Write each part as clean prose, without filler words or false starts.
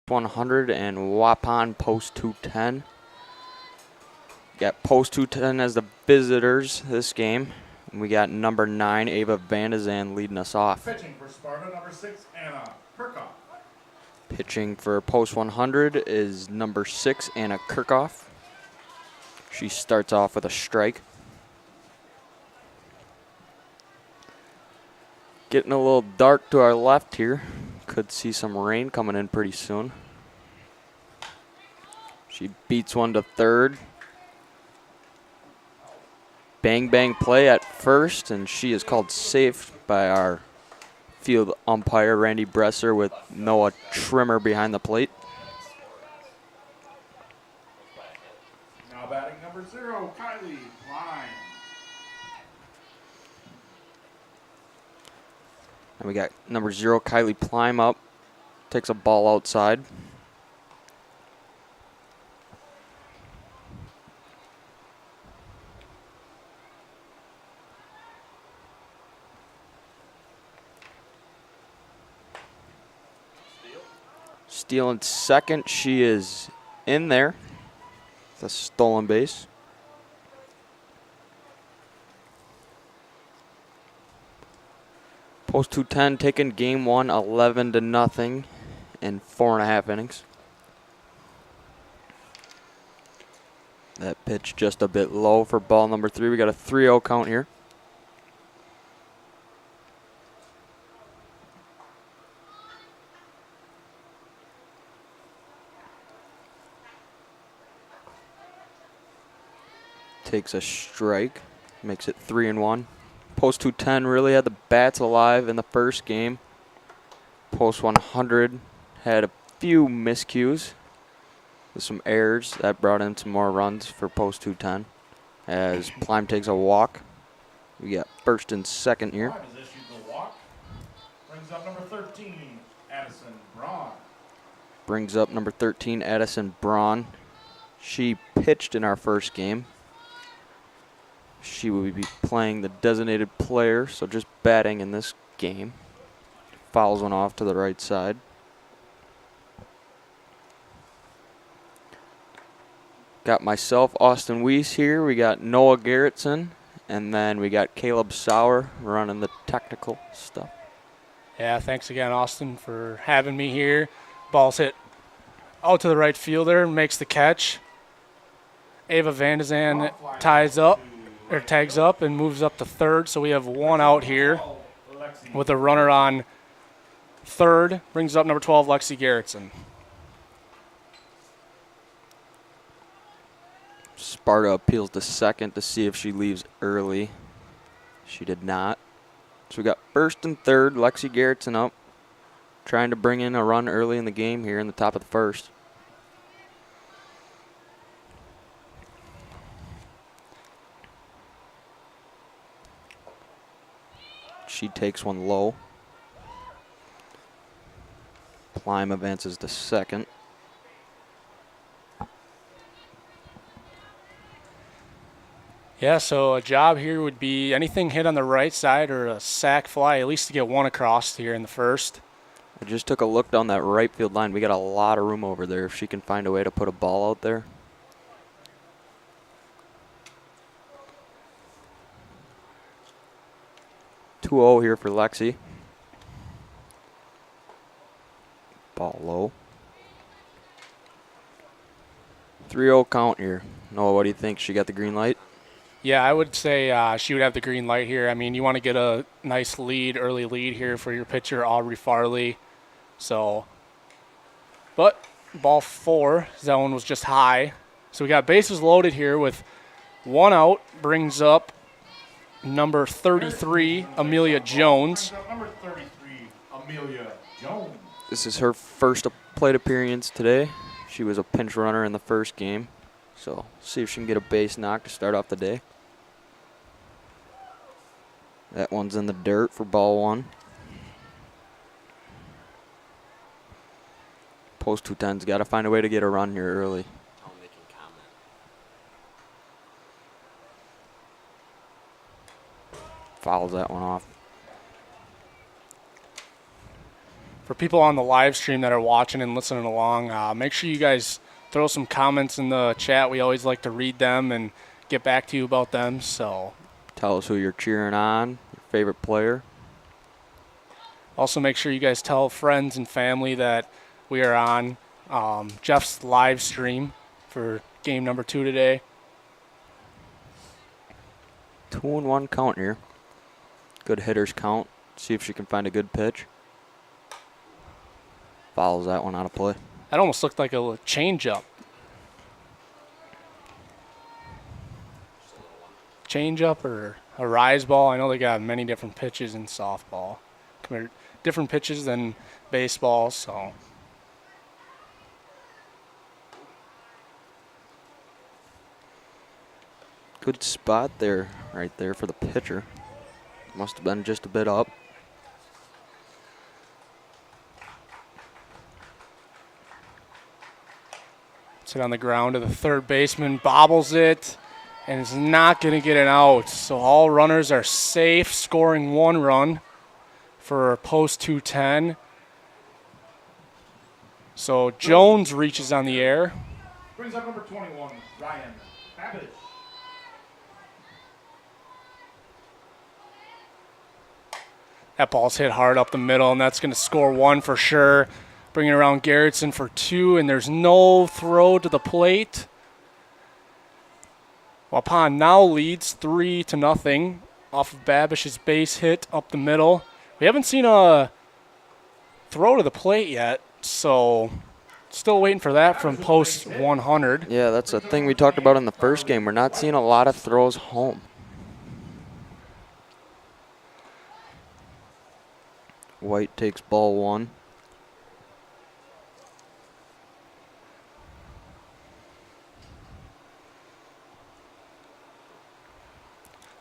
100 and Waupun post 210. Got post 210 as the visitors this game. And we got number 9, Ava Vandezan, leading us off. Pitching for Sparta, number 6, Anna Kirchhoff. Pitching for post 100 is number 6, Anna Kirchhoff. She starts off with a strike. Getting a little dark to our left here. Could see some rain coming in pretty soon. She beats one to third. Bang bang play at first, and she is called safe by our field umpire, Randy Bresser, with Noah Trimmer behind the plate. Now batting number 0, Kylie Klein. And we got number 0, Kylie Plime up. Takes a ball outside. Stealing second. She is in there. It's a stolen base. Post 210 taking game 1 11-0 in 4.5 innings. That pitch just a bit low for ball number 3. We got a 3-0 count here. Takes a strike, makes it 3-1. Post 210 really had the bats alive in the first game. Post 100 had a few miscues with some errors that brought in some more runs for post 210. As Plime takes a walk, we got first and second here. Plime has issued the walk. Brings up number 13, Addison Braun. Brings up number 13, Addison Braun. She pitched in our first game. She will be playing the designated player, so just batting in this game. Fouls one off to the right side. Got myself, Austin Weiss here. We got Noah Garrettson, and then we got Caleb Sauer running the technical stuff. Yeah, thanks again, Austin, for having me here. Ball's hit out to the right fielder, makes the catch. Ava Vandezan tags up and moves up to third, so we have one out here with a runner on third. Brings up number 12, Lexi Garrettson. Sparta appeals to second to see if she leaves early. She did not. So we got first and third, Lexi Garrettson up, trying to bring in a run early in the game here in the top of the first. She takes one low. Plime advances to second. Yeah, so a job here would be anything hit on the right side or a sac fly, at least to get one across here in the first. I just took a look down that right field line. We got a lot of room over there if she can find a way to put a ball out there. Two-0 here for Lexi. Ball low. 3-0 count here. Noah, what do you think? She got the green light? Yeah, I would say she would have the green light here. I mean, you want to get a nice lead, early lead here for your pitcher, Aubrey Farley. So, but ball 4, that one was just high. So we got bases loaded here with one out, brings up number 33, Amelia Jones. Number 33, Amelia Jones. This is her first plate appearance today. She was a pinch runner in the first game. So, see if she can get a base knock to start off the day. That one's in the dirt for ball 1. Post 210's got to find a way to get a run here early. Fouls that one off. For people on the live stream that are watching and listening along, make sure you guys throw some comments in the chat. We always like to read them and get back to you about them. So Tell us who you're cheering on, your favorite player. also make sure you guys tell friends and family that we are on Jeff's live stream for game number 2 today. 2-1 count here. Good hitters count. See if she can find a good pitch. Fouls that one out of play. That almost looked like a change-up. Change-up or a rise ball. I know they got many different pitches in softball. Different pitches than baseball, so. Good spot there, right there for the pitcher. Must have been just a bit up. Sit on the ground to the third baseman, bobbles it, and is not going to get it out. So all runners are safe, scoring 1 run for post 210. So Jones reaches on the air. Brings up number 21, Ryan Babbage. That ball's hit hard up the middle, and that's going to score 1 for sure. Bringing around Garrettson for 2, and there's no throw to the plate. Waupun now leads 3-0 off of Babish's base hit up the middle. We haven't seen a throw to the plate yet, so still waiting for that from post 100. Yeah, that's a thing we talked about in the first game. We're not seeing a lot of throws home. White takes ball 1.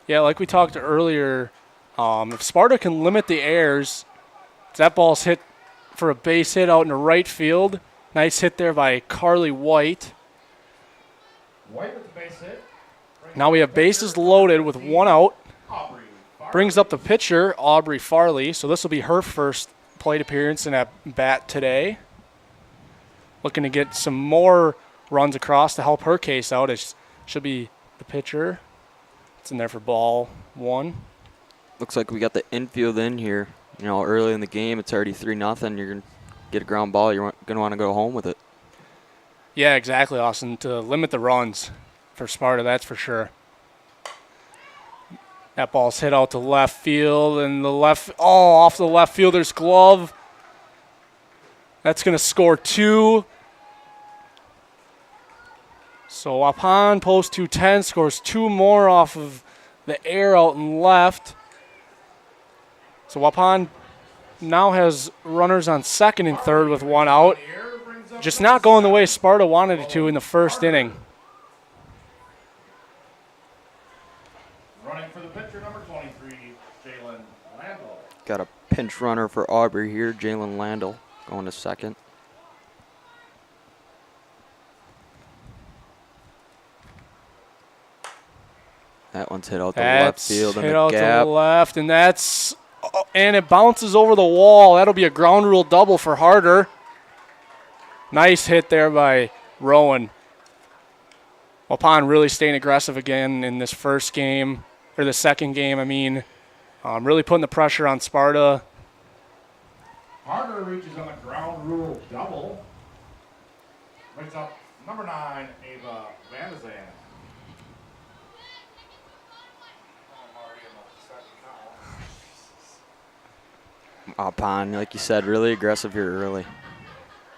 Yeah, like we talked earlier, if Sparta can limit the errors, that ball's hit for a base hit out into right field. Nice hit there by Carly White. White with the base hit. Now we have bases loaded with 1 out. Brings up the pitcher, Aubrey Farley. So this will be her first plate appearance in at bat today. Looking to get some more runs across to help her case out. It should be the pitcher. It's in there for ball 1. Looks like we got the infield in here. You know, early in the game, it's already 3-0. You're going to get a ground ball. You're going to want to go home with it. Yeah, exactly, Austin. To limit the runs for Sparta, that's for sure. That ball's hit out to left field, and off the left fielder's glove. That's going to score 2. So Waupun post 210 scores 2 more off of the air out and left. So Waupun now has runners on second and third with 1 out. Just not going the way Sparta wanted it to in the first inning. Running for the pitcher, number 23, Jalen Landell. Got a pinch runner for Aubrey here, Jalen Landell, going to second. That one's hit out the left field in hit the out gap. to the left, and it bounces over the wall. That'll be a ground rule double for Harder. Nice hit there by Rowan. Waupun really staying aggressive again in this first game, or the second game, I mean. Really putting the pressure on Sparta. Harder reaches on the ground rule double. Brings up number 9, Ava Vandazan. Waupun, like you said, really aggressive here early.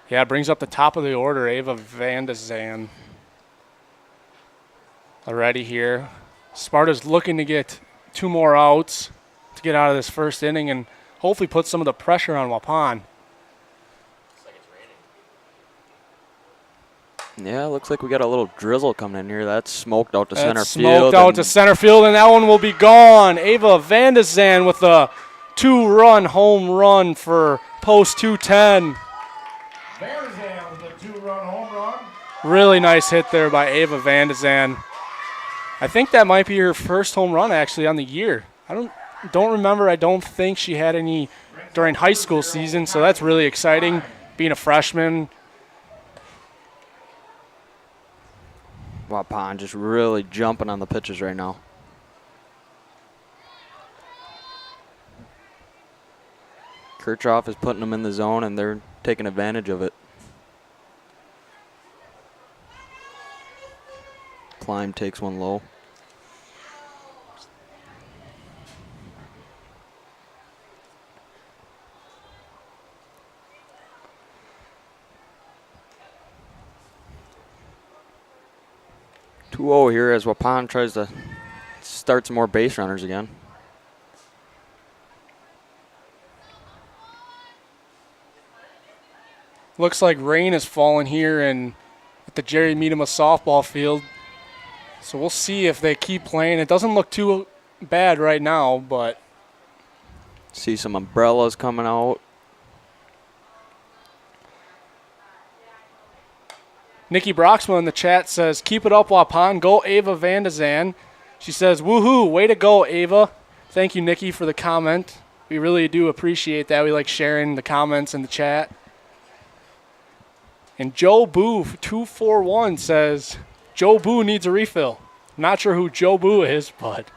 Yeah, brings up the top of the order, Ava Vandazan. Already here. Sparta's looking to get 2 more outs to get out of this first inning and hopefully put some of the pressure on Waupun. Yeah, looks like we got a little drizzle coming in here. That's smoked out to center field. Smoked out to center field, and that one will be gone. Ava Vandazan with a 2-run home run for post 210. Vandazan with a 2-run home run. Really nice hit there by Ava Vandazan. I think that might be her first home run actually on the year. I don't don't remember. I don't think she had any during high school season, so that's really exciting. Being a freshman. Waupun just really jumping on the pitches right now. Kirchhoff is putting them in the zone, and they're taking advantage of it. Climb takes one low. Two-0 here as Waupun tries to start some more base runners again. Looks like rain has fallen here at the Jerry Medema softball field. So we'll see if they keep playing. It doesn't look too bad right now, but See some umbrellas coming out. Nikki Broxma in the chat says, keep it up, Waupun. Go Ava Vandazan. She says, woohoo, way to go, Ava. Thank you, Nikki, for the comment. We really do appreciate that. We like sharing the comments in the chat. And Joe Boo 241 says, Joe Boo needs a refill. Not sure who Joe Boo is, but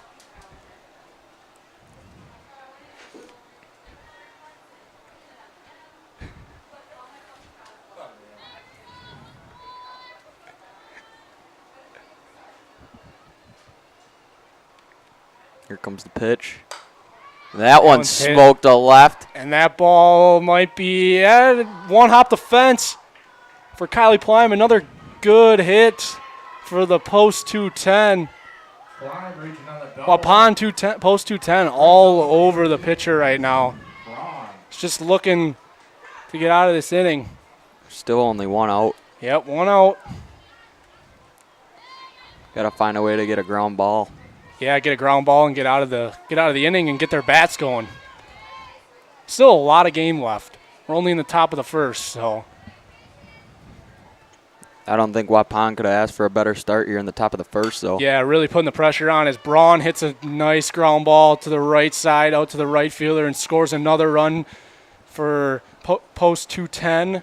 Here comes the pitch. That one one's hit. smoked a left. and that ball might be one hop the fence for Kylie Plime. Another good hit for the post 210. Climb reaching on the double. Waupun 210, post 210 all over the pitcher right now. Braun. It's just looking to get out of this inning. Still only one out. Yep, one out. Got to find a way to get a ground ball. Yeah, get a ground ball and get out of the inning and get their bats going. Still a lot of game left. We're only in the top of the first, so I don't think Waupun could have asked for a better start here in the top of the first, though. yeah, really putting the pressure on as Braun hits a nice ground ball to the right side, out to the right fielder, and scores another run for post 210.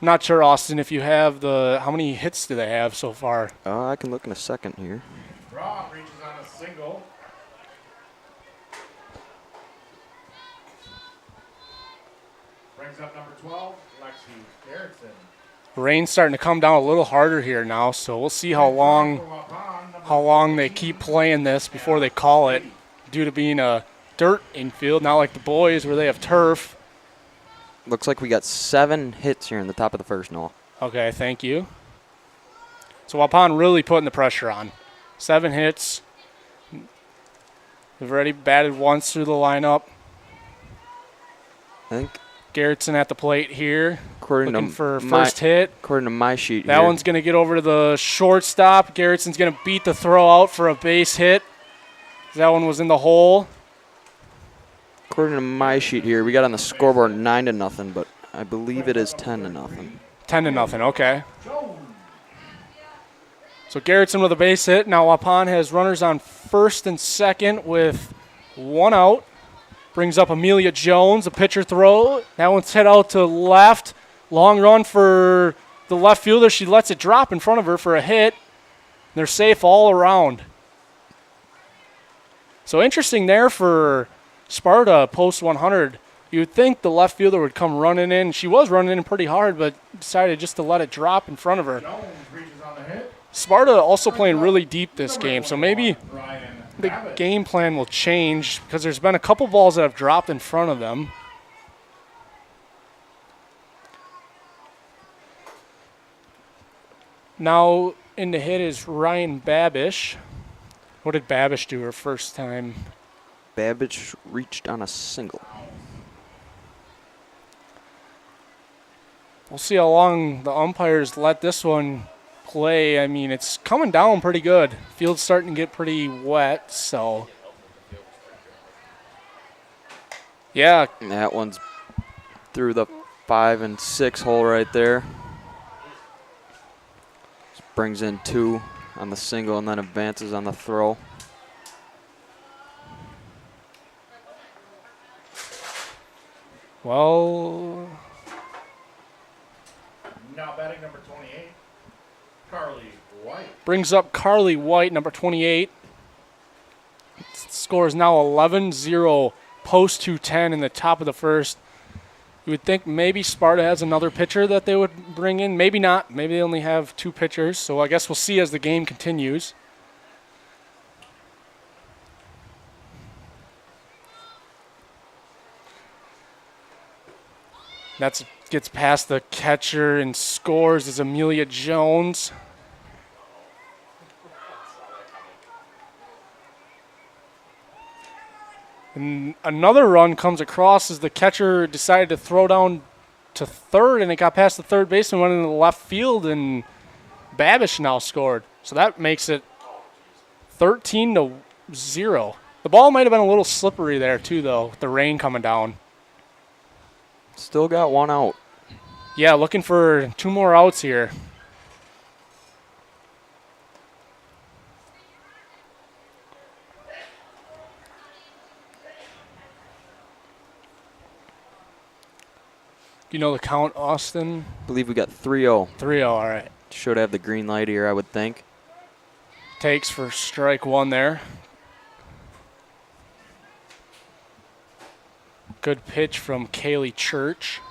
Not sure, Austin, if you have how many hits do they have so far? I can look in a second here. Braun reaches on a single. Brings up number 12, Lexi Garrettson. Rain's starting to come down a little harder here now, so we'll see how long they keep playing this before they call it, due to being a dirt infield, not like the boys where they have turf. Looks like we got 7 hits here in the top of the first, Noel. Okay, thank you. So Waupun really putting the pressure on. 7 hits. They've already batted once through the lineup. I think Garrettson at the plate here, according looking to for first hit. According to my sheet That here, one's going to get over to the shortstop. Garrettson's going to beat the throw out for a base hit. That one was in the hole. according to my sheet here, we got on the scoreboard 9-0, but I believe it is 10-0. 10-0, okay. So Garrettson with a base hit. Now Waupun has runners on first and second with 1 out. Brings up Amelia Jones, a pitcher throw. That one's hit out to left. Long run for the left fielder. She lets it drop in front of her for a hit. They're safe all around. So interesting there for Sparta post 100. You would think the left fielder would come running in. She was running in pretty hard, but decided just to let it drop in front of her. Jones reaches on the hit. Sparta also playing really deep this game, so maybe Ryan the Babbitt. game plan will change because there's been a couple balls that have dropped in front of them. Now in the hit is Ryan Babish. What did Babish do her first time? Babbage reached on a single. We'll see how long the umpires let this one play. I mean, it's coming down pretty good. Field's starting to get pretty wet, so. Yeah, That one's through the 5 and 6 hole right there. Just brings in 2 on the single and then advances on the throw. Well, Now batting number 28, Carly White. brings up Carly White, number 28. Score is now 11-0, post 210 in the top of the first. You would think maybe Sparta has another pitcher that they would bring in. Maybe not. Maybe they only have 2 pitchers. So I guess we'll see as the game continues. That gets past the catcher and scores is Amelia Jones. And another run comes across as the catcher decided to throw down to third, and it got past the third baseman, went into the left field, and Babish now scored. So that makes it 13-0. The ball might have been a little slippery there too, though, with the rain coming down. Still got 1 out. Yeah, looking for 2 more outs here. Do you know the count, Austin? Believe we got 3-0. 3-0, all right. Should have the green light here, I would think. Takes for strike 1 there. Good pitch from Kaylee Church.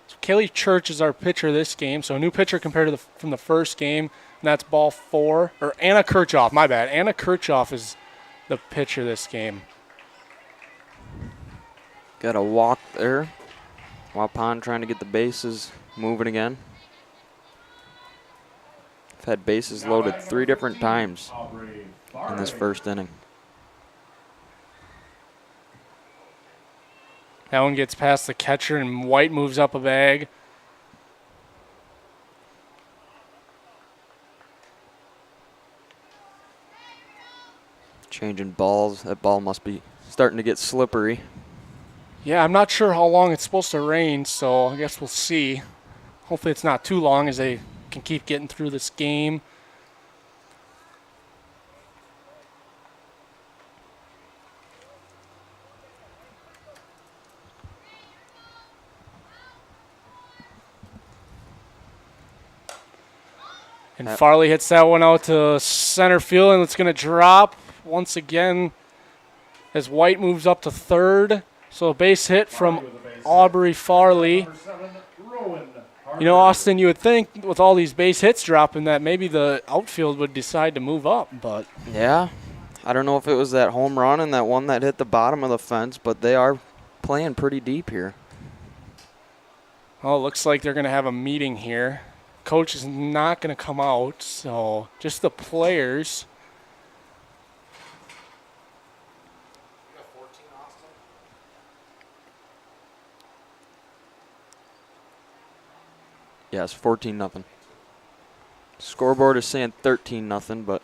So Kaylee Church is our pitcher this game. So a new pitcher compared to from the first game. And that's ball 4. Or Anna Kirchhoff, my bad. Anna Kirchhoff is the pitcher this game. Got a walk there. Waupun trying to get the bases moving again. I've had bases loaded 3 different times in this first inning. That one gets past the catcher, and White moves up a bag. Changing balls. That ball must be starting to get slippery. Yeah, I'm not sure how long it's supposed to rain, so I guess we'll see. Hopefully it's not too long as they can keep getting through this game. And Farley hits that one out to center field, and it's going to drop once again as White moves up to third. So a base hit from Aubrey Farley. Number 7, Rowan You know, Austin, you would think with all these base hits dropping that maybe the outfield would decide to move up, but Yeah. I don't know if it was that home run and that one that hit the bottom of the fence, but they are playing pretty deep here. well, it looks like they're going to have a meeting here. Coach is not going to come out, so just the players. Yes, 14-0. Scoreboard is saying 13-0, but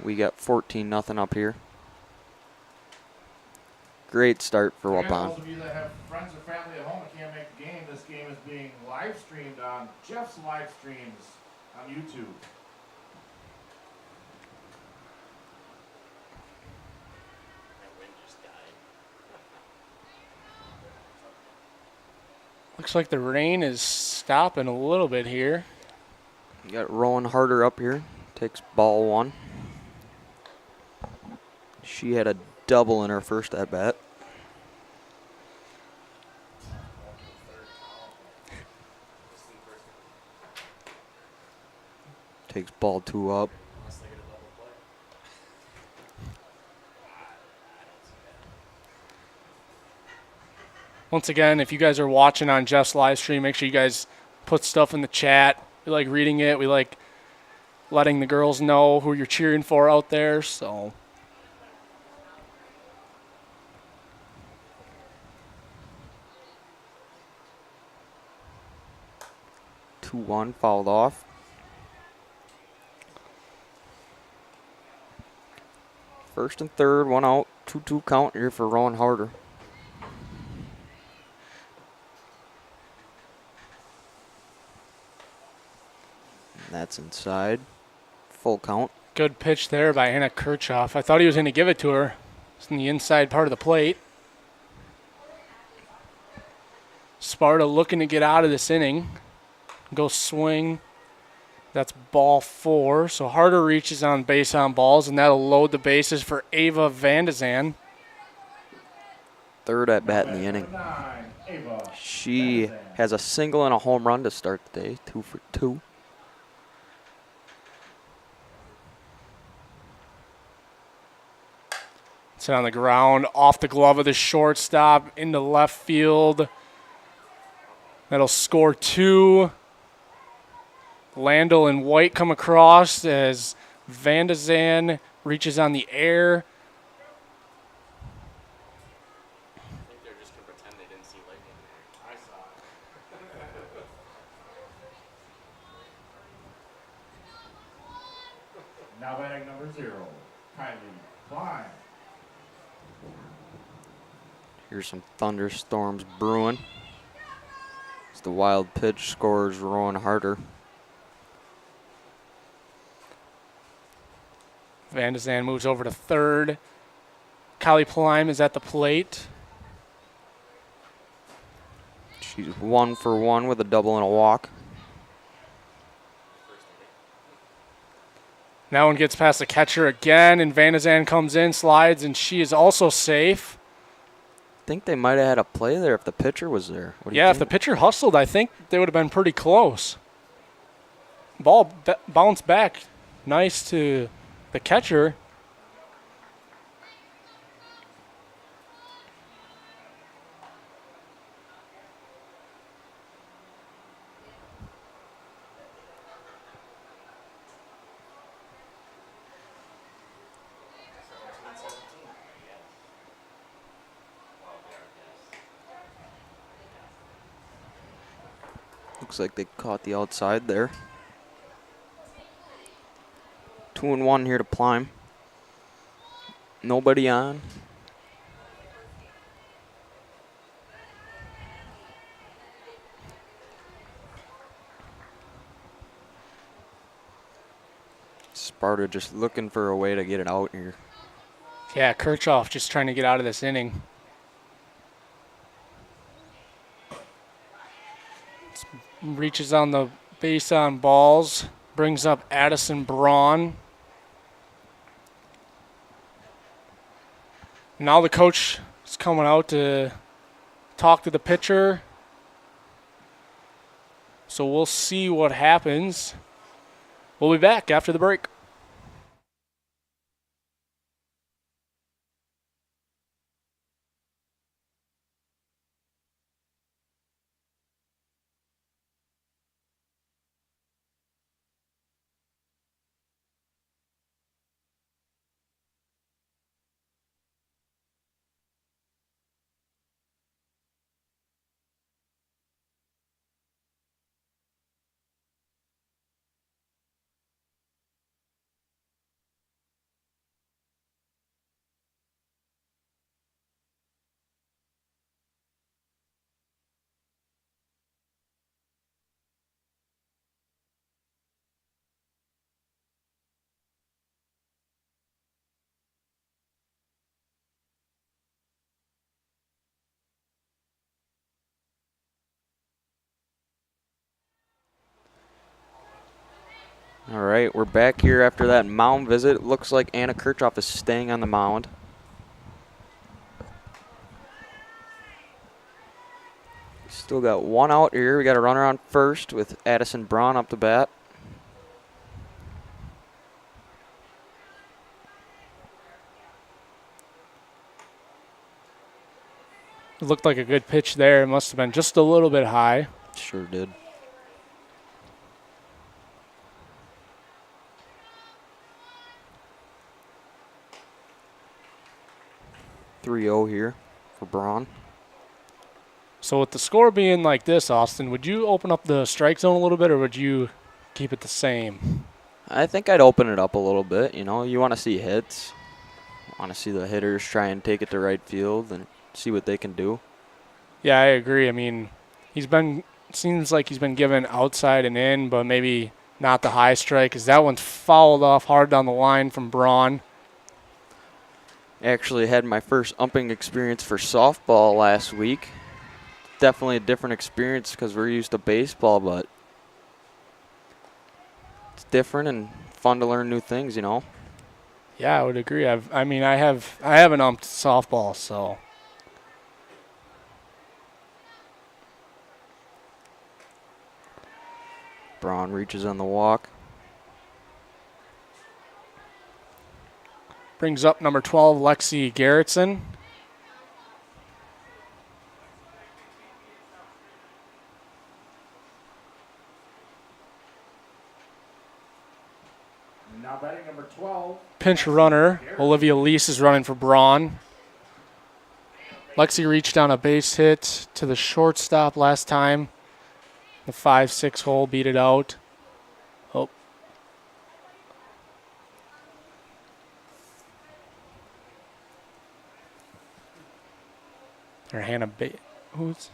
we got 14-0 up here. Great start for Again, Waupun. those of you that have friends or family at home that can't make the game, this game is being live streamed on Jeff's live streams on YouTube. Looks like the rain is stopping a little bit here. You got Rowan Harder up here. Takes ball 1. She had a double in her first at bat. Takes ball 2 up. Once again, if you guys are watching on Jeff's live stream, make sure you guys put stuff in the chat. We like reading it. We like letting the girls know who you're cheering for out there. So 2-1 fouled off. First and third, 1 out, 2-2 count here for Rowan Harder. That's inside. Full count. good pitch there by Anna Kirchhoff. I thought he was going to give it to her. It's in the inside part of the plate. Sparta looking to get out of this inning. Go swing. That's ball 4. So Harder reaches on base on balls, and that'll load the bases for Ava Vandezan. Third at bat in the inning. She has a single and a home run to start the day. 2 for 2. It's on the ground, off the glove of the shortstop, into left field. That'll score 2. Landel and White come across as Vandezan reaches on the air. I think they're just going to pretend they didn't see lightning there. I saw it. Now batting number 0, Kylie Klein. Here's some thunderstorms brewing. As the wild pitch scores Rowan Harder. Vandezan moves over to third. Kylie Plime is at the plate. She's 1 for 1 with a double and a walk. That one gets past the catcher again, and Vandezan comes in, slides, and she is also safe. I think they might have had a play there if the pitcher was there. What do you Yeah, if the think? pitcher hustled, I think they would have been pretty close. Ball bounced back nice to the catcher. Looks like they caught the outside there. 2-1 here to Plime. Nobody on. Sparta just looking for a way to get it out here. Yeah, Kirchhoff just trying to get out of this inning. Reaches on the base on balls. Brings up Addison Braun. Now the coach is coming out to talk to the pitcher. So we'll see what happens. We'll be back after the break. All right, we're back here after that mound visit. Looks like Anna Kirchhoff is staying on the mound. Still got one out here. We got a runner on first with Addison Braun up to bat. It looked like a good pitch there. It must have been just a little bit high. Sure did. .30 here for Braun. So with the score being like this, Austin, would you open up the strike zone a little bit, or would you keep it the same? I think I'd open it up a little bit. You know, you want to see hits. Want to see the hitters try and take it to right field and see what they can do. Yeah, I agree. I mean, seems like he's been given outside and in, but maybe not the high strike, because that one's fouled off hard down the line from Braun. Actually had my first umping experience for softball last week. definitely a different experience because we're used to baseball, but it's different and fun to learn new things, you know. Yeah, I would agree. I haven't umped softball, so Braun reaches on the walk. brings up number 12, Lexi Garrettson. Now batting number 12. Pinch runner, Olivia Lease is running for Braun. Lexi reached on a base hit to the shortstop last time. The 5-6 hole beat it out. Oh. Or Hannah who's?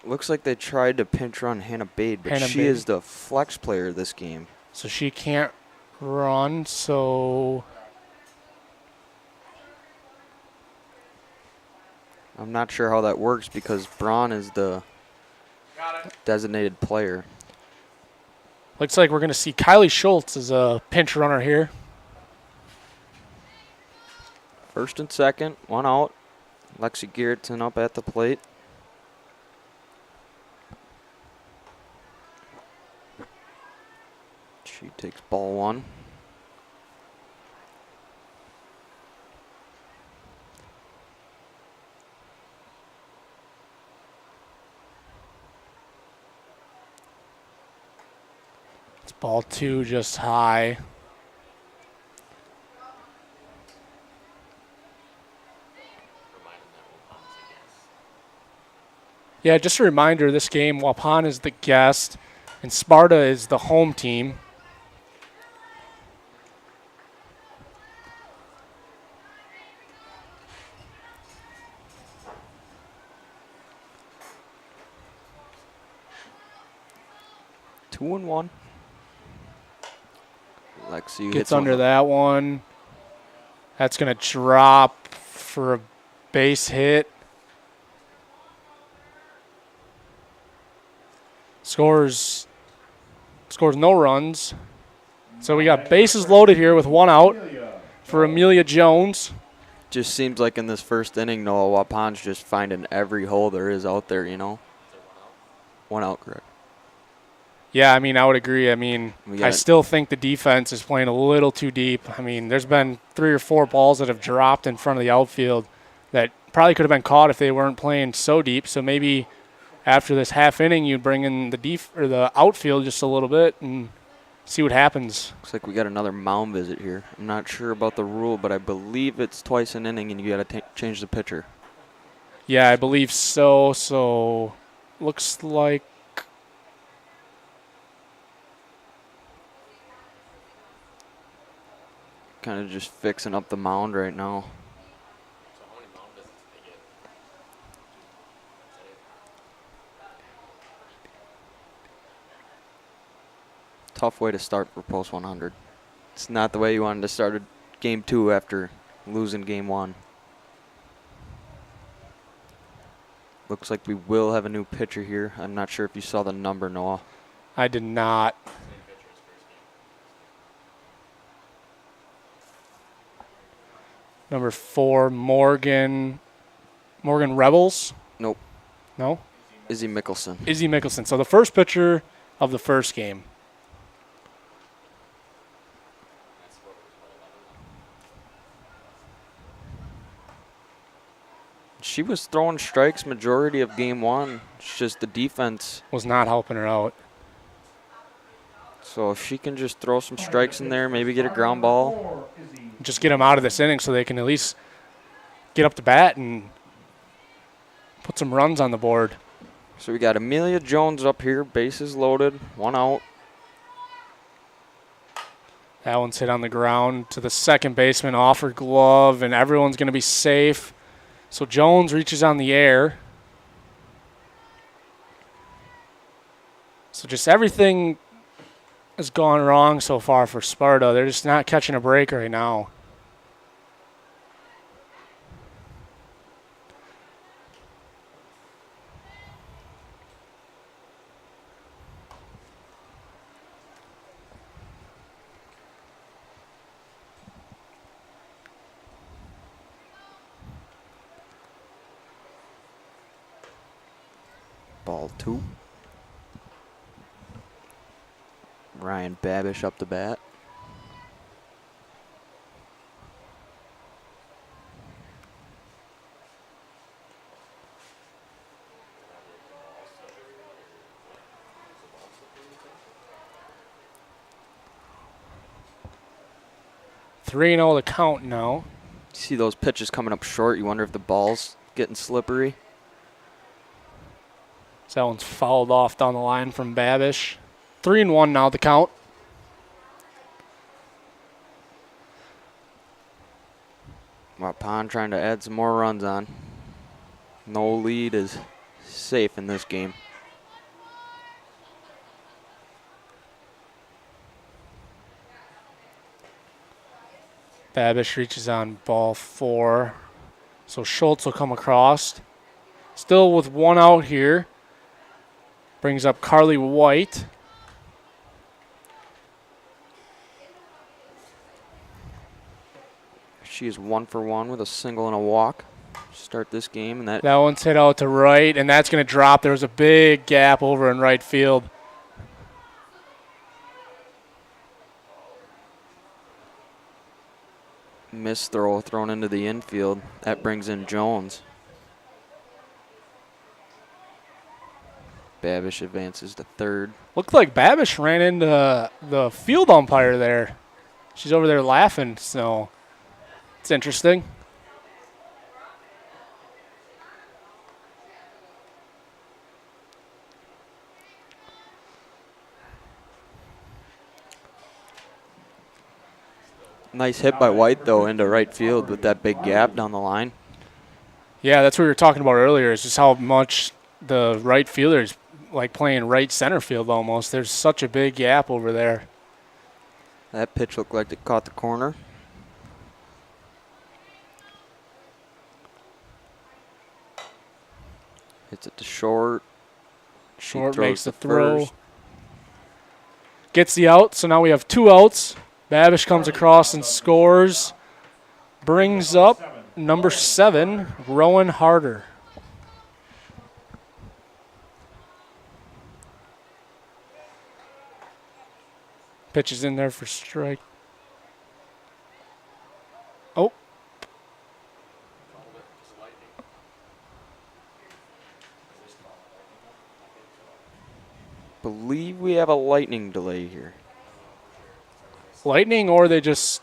Looks like they tried to pinch run Hannah Bade, but Hannah she Bade. is the flex player this game. So she can't run, so I'm not sure how that works because Braun is the designated player. looks like we're going to see Kylie Schultz as a pinch runner here. First and second, one out. Lexi Garrettson up at the plate. She takes ball one. It's ball two just high. Yeah, just a reminder, this game, Waupun is the guest and Sparta is the home team. Two and one. Lexi Gets under that one. That's going to drop for a base hit. Scores no runs. So we got bases loaded here with one out for Amelia Jones. Just seems like in this first inning, Noah Wapun's just finding every hole there is out there, you know. One out, correct. Yeah, I mean, I would agree. I mean, I still think the defense is playing a little too deep. I mean, there's been 3 or 4 balls that have dropped in front of the outfield that probably could have been caught if they weren't playing so deep. So maybe after this half inning, you bring in the outfield just a little bit and see what happens. Looks like we got another mound visit here. I'm not sure about the rule, but I believe it's twice an inning and you got to change the pitcher. Yeah, I believe so. So looks like kind of just fixing up the mound right now. So how many mound visits did they get? Tough way to start for post 100. It's not the way you wanted to start a game 2 after losing game 1. Looks like we will have a new pitcher here. I'm not sure if you saw the number, Noah. I did not. Number 4, Morgan Rebels. Nope. No? Izzy Mickelson. Izzy Mickelson. So the first pitcher of the first game. She was throwing strikes majority of game 1. It's just the defense Was not helping her out. So if she can just throw some strikes in there, maybe get a ground ball. Just get them out of this inning so they can at least get up to bat and put some runs on the board. So we got Amelia Jones up here, bases loaded, one out. That one's hit on the ground to the second baseman, off her glove, and everyone's going to be safe. So Jones reaches on the air. So just everything has gone wrong so far for Sparta. They're just not catching a break right now. Ball 2. Ryan Babish up the bat. Three and 0 the count now. See those pitches coming up short. You wonder if the ball's getting slippery. So that one's fouled off down the line from Babish. 3 and 1 now the count. Waupun trying to add some more runs on. No lead is safe in this game. Babish reaches on ball 4. So Schultz will come across. Still with 1 out here. Brings up Carly White. She is 1 for 1 with a single and a walk. Start this game, and that One's hit out to right, and that's going to drop. There was a big gap over in right field. missed throw thrown into the infield. That brings in Jones. Babish advances to third. Looked like Babish ran into the field umpire there. She's over there laughing, so it's interesting. Nice hit by White, though, into right field with that big gap down the line. Yeah, that's what we were talking about earlier, is just how much the right fielders like playing right center field almost. There's such a big gap over there. That pitch looked like it caught the corner. Hits it to short. Short throws makes the to throw. first. Gets the out, so now we have 2 outs. Babish comes across and scores. Brings up number 7, Rowan Harder. Pitches in there for strike. Oh. Believe we have a lightning delay here. Lightning, or they just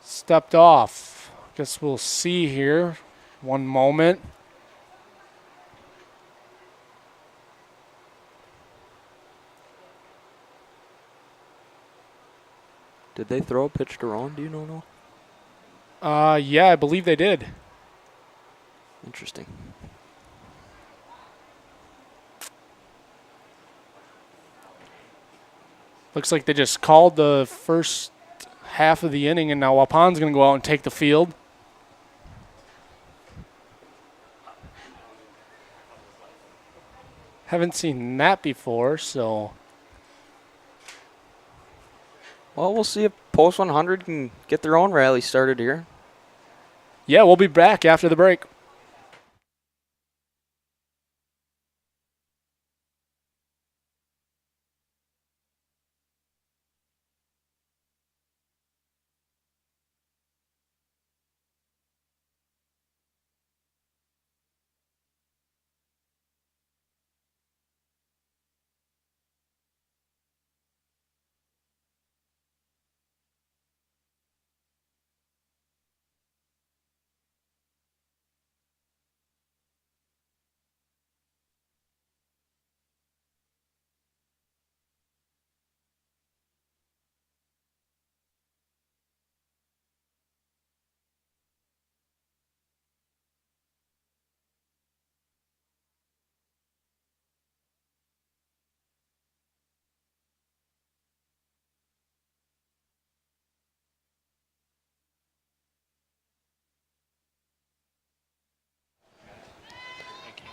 stepped off. Guess we'll see here. One moment. Did they throw a pitch to Rowan? Do you know? Yeah, I believe they did. Interesting. Looks like they just called the first half of the inning, and now Waupun's going to go out and take the field. Haven't seen that before, so. Well, we'll see if Post 100 can get their own rally started here. Yeah, we'll be back after the break.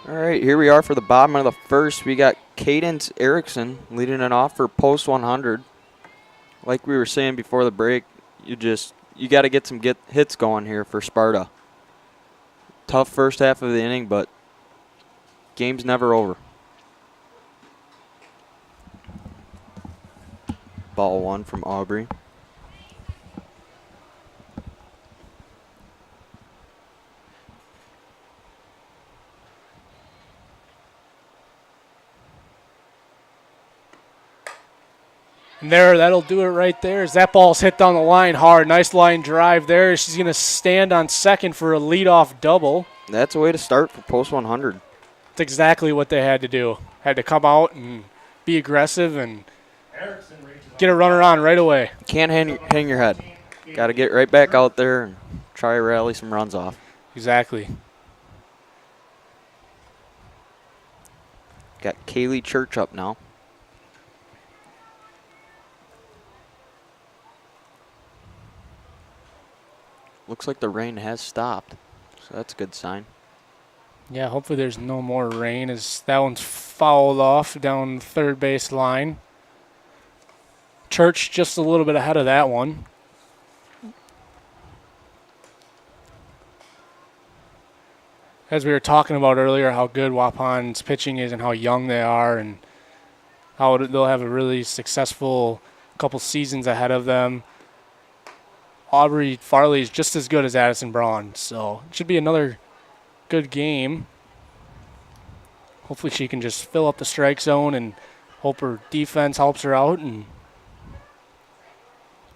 All right, here we are for the bottom of the first. We got Cadence Erickson leading it off for Post 100. Like we were saying before the break, you got to get some hits going here for Sparta. Tough first half of the inning, but Game's never over. Ball 1 from Aubrey. And there, that'll do it right there. As that ball's hit down the line hard. Nice line drive there. She's going to stand on second for a leadoff double. That's a way to start for post 100. That's exactly what they had to do. Had to come out and be aggressive and get a runner on right away. Can't hang your head. Got to get right back out there and try to rally some runs off. Exactly. Got Kaylee Church up now. Looks like the rain has stopped, so that's a good sign. Yeah, hopefully there's no more rain as that one's fouled off down third base line. Church just a little bit ahead of that one. As we were talking about earlier, how good Waupun's pitching is and how young they are and how they'll have a really successful couple seasons ahead of them. Aubrey Farley is just as good as Addison Braun, so it should be another good game. Hopefully she can just fill up the strike zone and hope her defense helps her out. And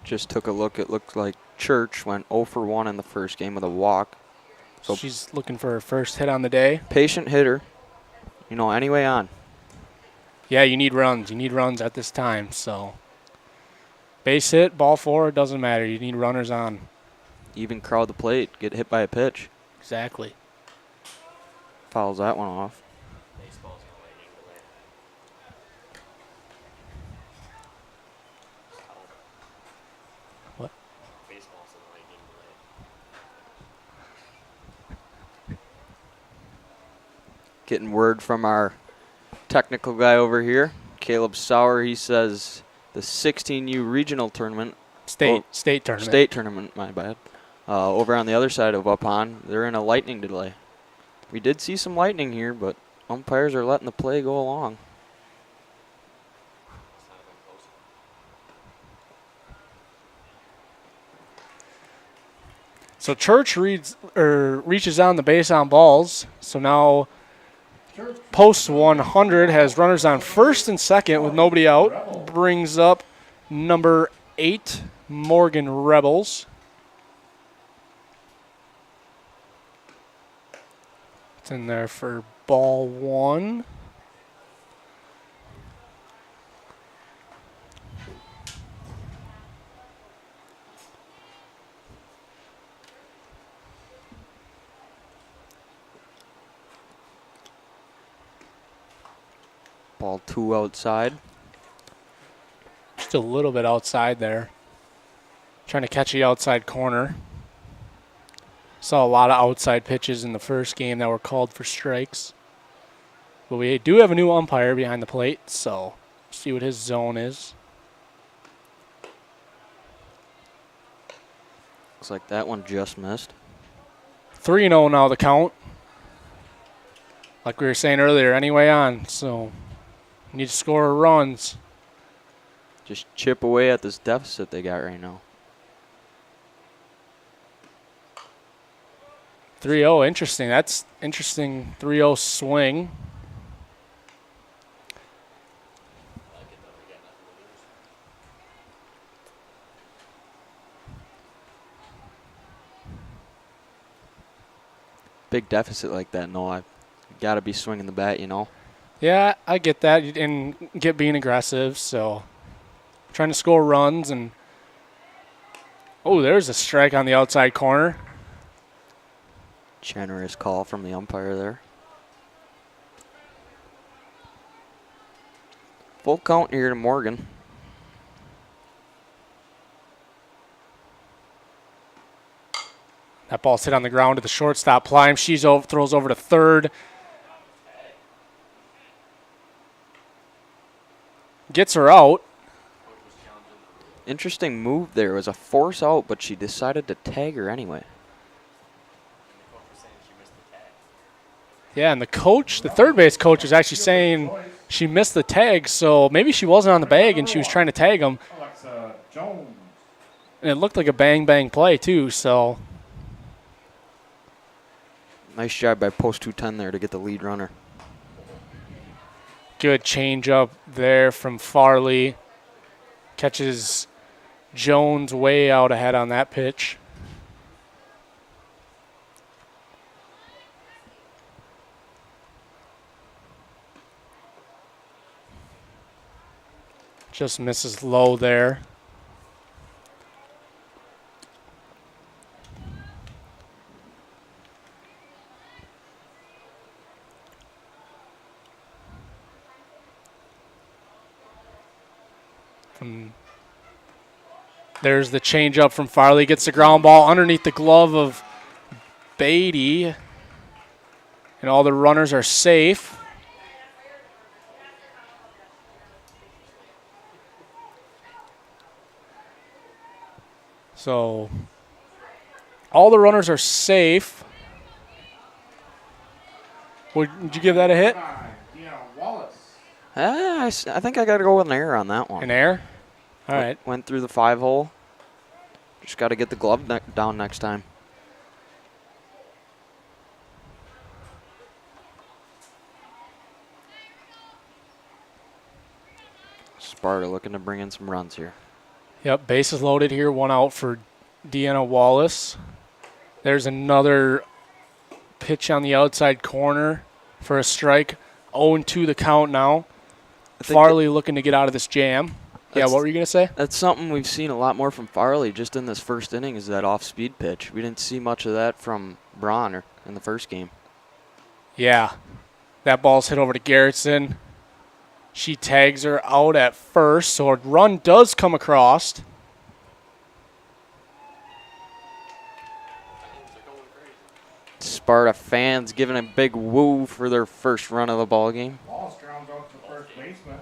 just took a look. It looked like Church went 0 for 1 in the first game with a walk. So she's looking for her first hit on the day. Patient hitter, anyway on. Yeah, you need runs. You need runs at this time, so base hit, ball 4, it doesn't matter. You need runners on. Even crowd the plate, get hit by a pitch. Exactly. Fouls that one off. Baseball's in lightning delay. What? Baseball's in lightning delay. Getting word from our technical guy over here, Caleb Sauer. He says the 16U regional tournament. State tournament. My bad. Over on the other side of Waupun, they're in a lightning delay. We did see some lightning here, but umpires are letting the play go along. So Church reaches on the base on balls. So now post 100 has runners on first and second with nobody out. Brings up number 8, Morgan Rebels. It's in there for ball 1. Ball 2 outside. Just a little bit outside there. Trying to catch the outside corner. Saw a lot of outside pitches in the first game that were called for strikes. But we do have a new umpire behind the plate, so see what his zone is. Looks like that one just missed. 3-0 now the count. Like we were saying earlier, anyway on, so need to score runs. Just chip away at this deficit they got right now. 3-0, interesting. That's interesting. 3-0 swing. Big deficit like that, I got to be swinging the bat, Yeah, I get that, and get being aggressive, so trying to score runs. And oh, there's a strike on the outside corner. Generous call from the umpire there. Full count here to Morgan. That ball's hit on the ground to the shortstop. Plime, throws over to third. Gets her out. Interesting move there. It was a force out, but she decided to tag her anyway. Yeah, and the coach, the third base coach, is actually saying she missed the tag, so maybe she wasn't on the bag and she was trying to tag him. Alexa Jones. And it looked like a bang-bang play, too, so. Nice job by post 210 there to get the lead runner. Good change-up there from Farley. Catches Jones way out ahead on that pitch. Just misses low there. There's the changeup from Farley. Gets the ground ball underneath the glove of Beatty. And all the runners are safe. So all the runners are safe. Would you give that a hit? I think I got to go with an error on that one. An error? All right. Went through the 5-hole. Just got to get the glove down next time. Sparta looking to bring in some runs here. Yep, bases loaded here. One out for Deanna Wallace. There's another pitch on the outside corner for a strike. 0-2 the count now. Farley looking to get out of this jam. Yeah, what were you going to say? That's something we've seen a lot more from Farley just in this first inning is that off-speed pitch. We didn't see much of that from Bronner in the first game. Yeah, that ball's hit over to Garrettson. She tags her out at first, so a run does come across. Sparta fans giving a big woo for their first run of the ball game. Ball grounds out to the first baseman.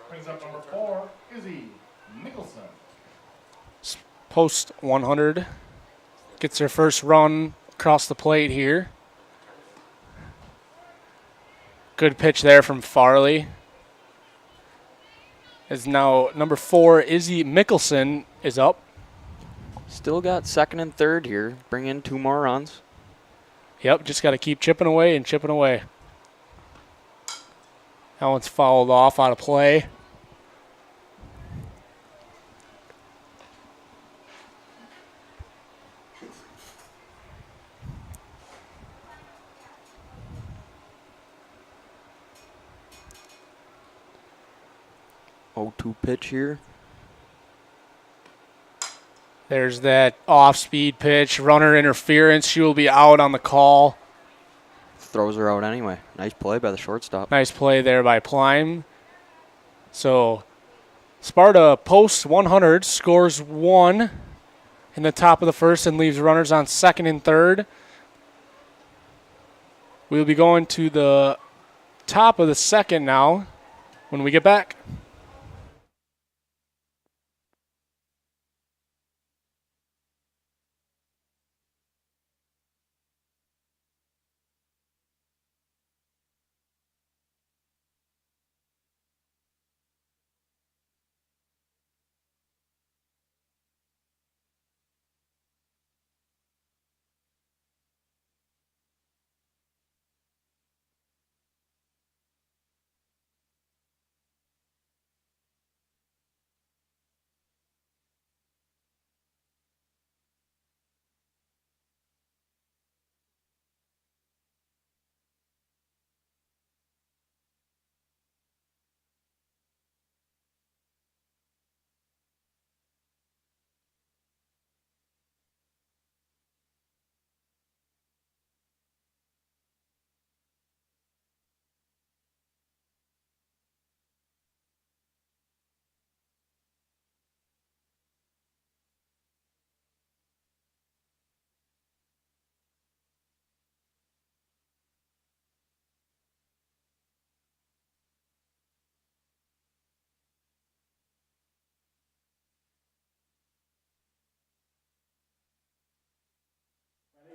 Brings up number 4, Izzy Nicholson. Post 100. Gets her first run across the plate here. Good pitch there from Farley. Is now number 4, Izzy Mickelson, is up. Still got second and third here. Bring in 2 more runs. Yep, just got to keep chipping away and chipping away. That one's fouled off out of play. Oh, 2 pitch here. There's that off-speed pitch. Runner interference. She will be out on the call. Throws her out anyway. Nice play by the shortstop. Nice play there by Plime. So Sparta posts 100, scores 1 in the top of the first and leaves runners on second and third. We'll be going to the top of the second now when we get back.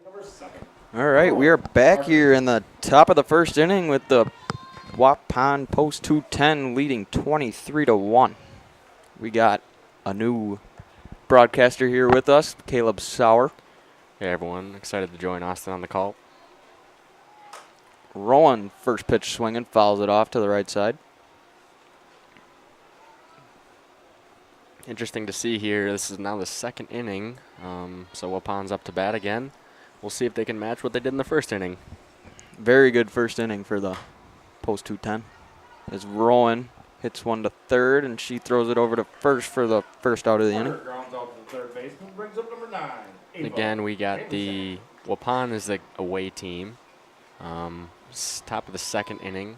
Number 7. All right, we are back here in the top of the first inning with the Waupun Post 210 leading 23-1. We got a new broadcaster here with us, Caleb Sauer. Hey everyone, excited to join Austin on the call. Rowan, first pitch swinging, fouls it off to the right side. Interesting to see here. This is now the second inning, so Waupun's up to bat again. We'll see if they can match what they did in the first inning. Very good first inning for the Post 210. As Rowan hits one to third, and she throws it over to first for the first out of the inning. Carter grounds out to the third baseman, brings up number 9. And again, we got the Waupun is the away team. Top of the second inning,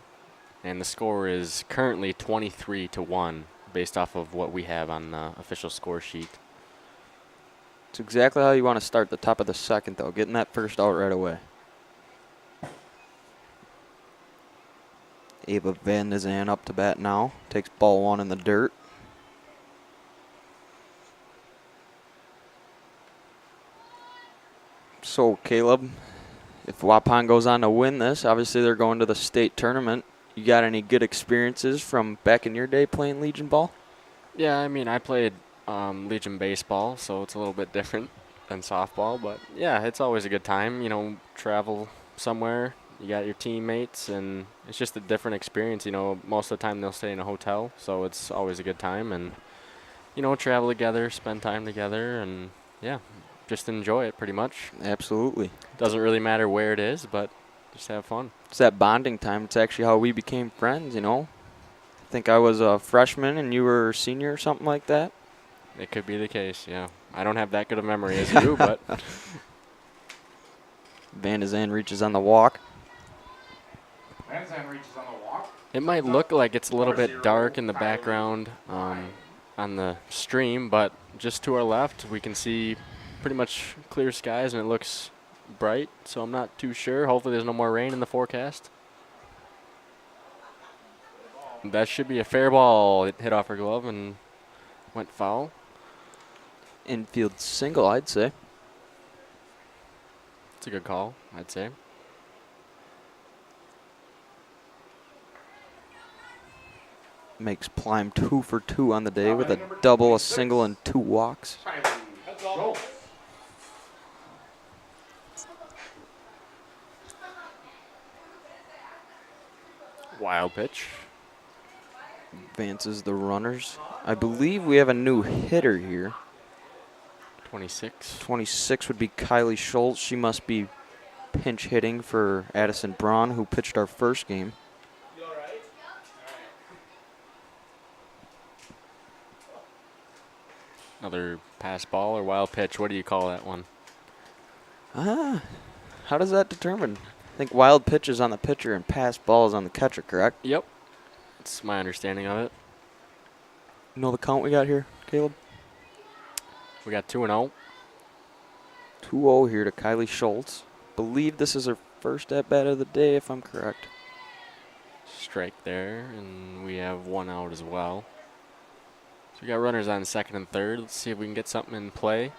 and the score is currently 23-1 based off of what we have on the official score sheet. It's exactly how you want to start the top of the second, though, getting that first out right away. Ava Van de Zan up to bat now. Takes ball one in the dirt. So, Caleb, if Waupun goes on to win this, obviously they're going to the state tournament. You got any good experiences from back in your day playing Legion ball? Yeah, I mean, I played Legion baseball, so it's a little bit different than softball. But, yeah, it's always a good time, you know, travel somewhere. You got your teammates, and it's just a different experience. You know, most of the time they'll stay in a hotel, so it's always a good time. And, you know, travel together, spend time together, and, yeah, just enjoy it pretty much. Absolutely. Doesn't really matter where it is, but just have fun. It's that bonding time. It's actually how we became friends, you know. I think I was a freshman and you were a senior or something like that. It could be the case, yeah. I don't have that good a memory as you, but Van de Zan reaches on the walk. Van Zandt reaches on the walk. it might look like it's a little bit dark in the background on the stream, but just to our left, we can see pretty much clear skies, and it looks bright, so I'm not too sure. Hopefully there's no more rain in the forecast. That should be a fair ball. It hit off her glove and went foul. Infield single, I'd say. It's a good call, I'd say. Makes Plime 2 for 2 on the day with a double, a single, and 2 walks. Schultz. Wild pitch. Advances the runners. I believe we have a new hitter here. 26. 26 would be Kylie Schultz. She must be pinch hitting for Addison Braun, who pitched our first game. Another pass ball or wild pitch. What do you call that one? How does that determine? I think wild pitch is on the pitcher and pass ball is on the catcher, correct? Yep. That's my understanding of it. You know the count we got here, Caleb? We got 2-0. 2-0 here to Kylie Schultz. Believe this is her first at-bat of the day, if I'm correct. Strike there, and we have 1 out as well. So we got runners on second and third. Let's see if we can get something in play.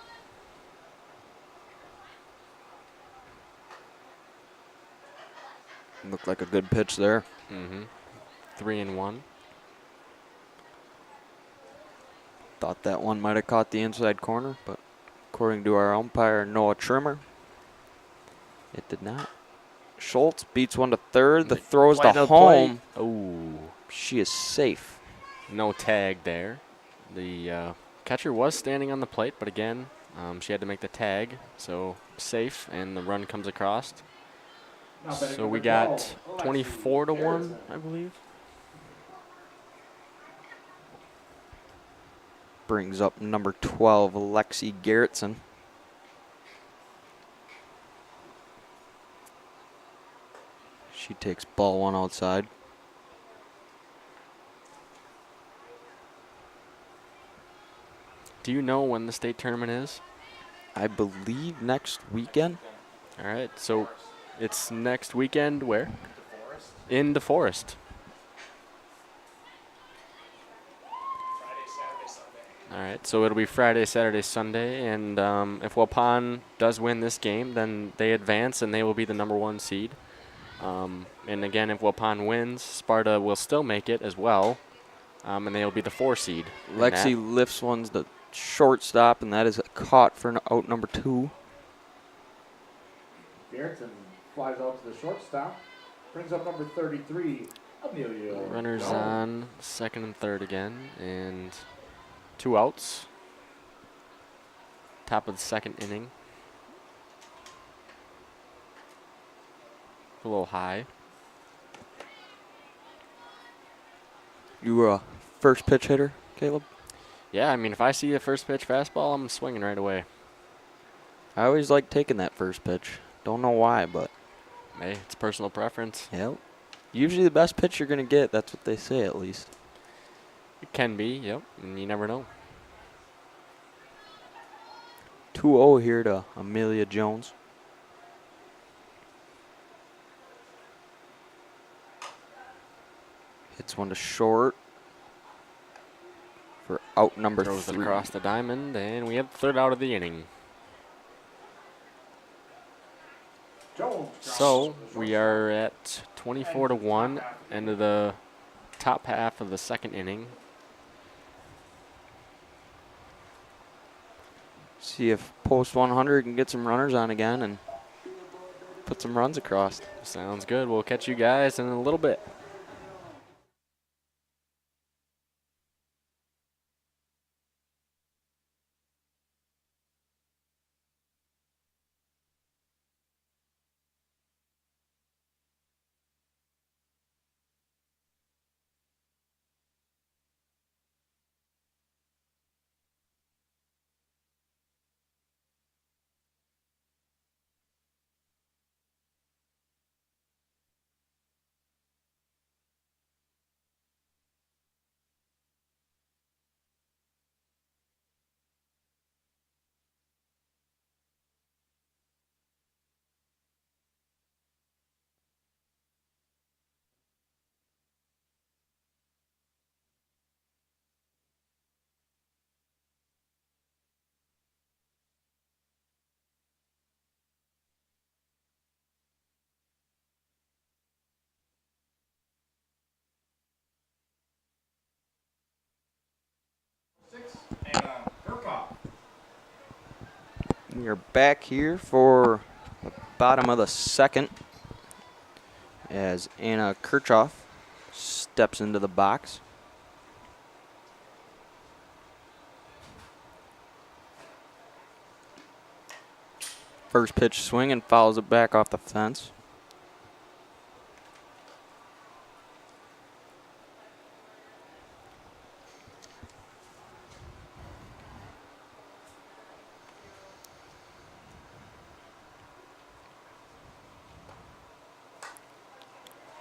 Looked like a good pitch there. 3-1. Thought that one might have caught the inside corner, but according to our umpire, Noah Trimmer, it did not. Schultz beats one to third. The throw is to home. Oh, She is safe. no tag there. The catcher was standing on the plate, but again, she had to make the tag. So safe, and the run comes across. So we got 24-1, I believe. Brings up number 12, Lexi Garrettson. She takes ball one outside. Do you know when the state tournament is? I believe next weekend. All right, so it's next weekend where? In DeForest. All right, so it'll be Friday, Saturday, Sunday, and if Waupun does win this game, then they advance and they will be the #1 seed. And again, if Waupun wins, Sparta will still make it as well, and they will be the 4 seed. in Lexi that. lifts one's the shortstop, and that is caught for out number 2. Garrettson flies out to the shortstop. Brings up number 33, Amelia. Runners Jones. on second and third again, and 2 outs. Top of the second inning. A little high. You were a first pitch hitter, Caleb? Yeah, I mean, if I see a first pitch fastball, I'm swinging right away. I always like taking that first pitch. Don't know why, but Hey, it's personal preference. yep. Usually the best pitch you're going to get, that's what they say at least. It can be, yep, and you never know. 2-0 here to Amelia Jones. Hits one to short for out number Throws it 3. across the diamond, and we have the 3rd out of the inning. Jones. So we are at 24-1, end of the top half of the second inning. See if post 100 can get some runners on again and put some runs across. Sounds good. We'll catch you guys in a little bit. Anna Burkoff. We are back here for the bottom of the second as Anna Kirchhoff steps into the box. First pitch swing and fouls it back off the fence.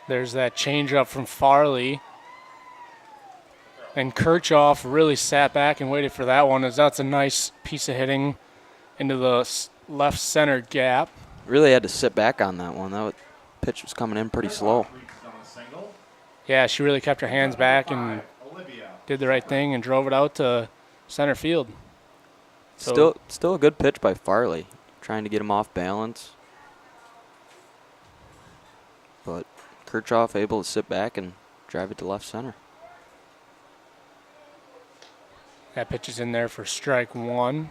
There's that changeup from Farley. And Kirchhoff really sat back and waited for that one, as that's a nice piece of hitting into the left center gap. Really had to sit back on that one. That pitch was coming in pretty slow. Reaches on a single. Yeah, she really kept her hands back and Olivia. did the right thing and drove it out to center field. So- Still a good pitch by Farley, trying to get him off balance. But Kirchhoff able to sit back and drive it to left center. That pitch is in there for strike 1.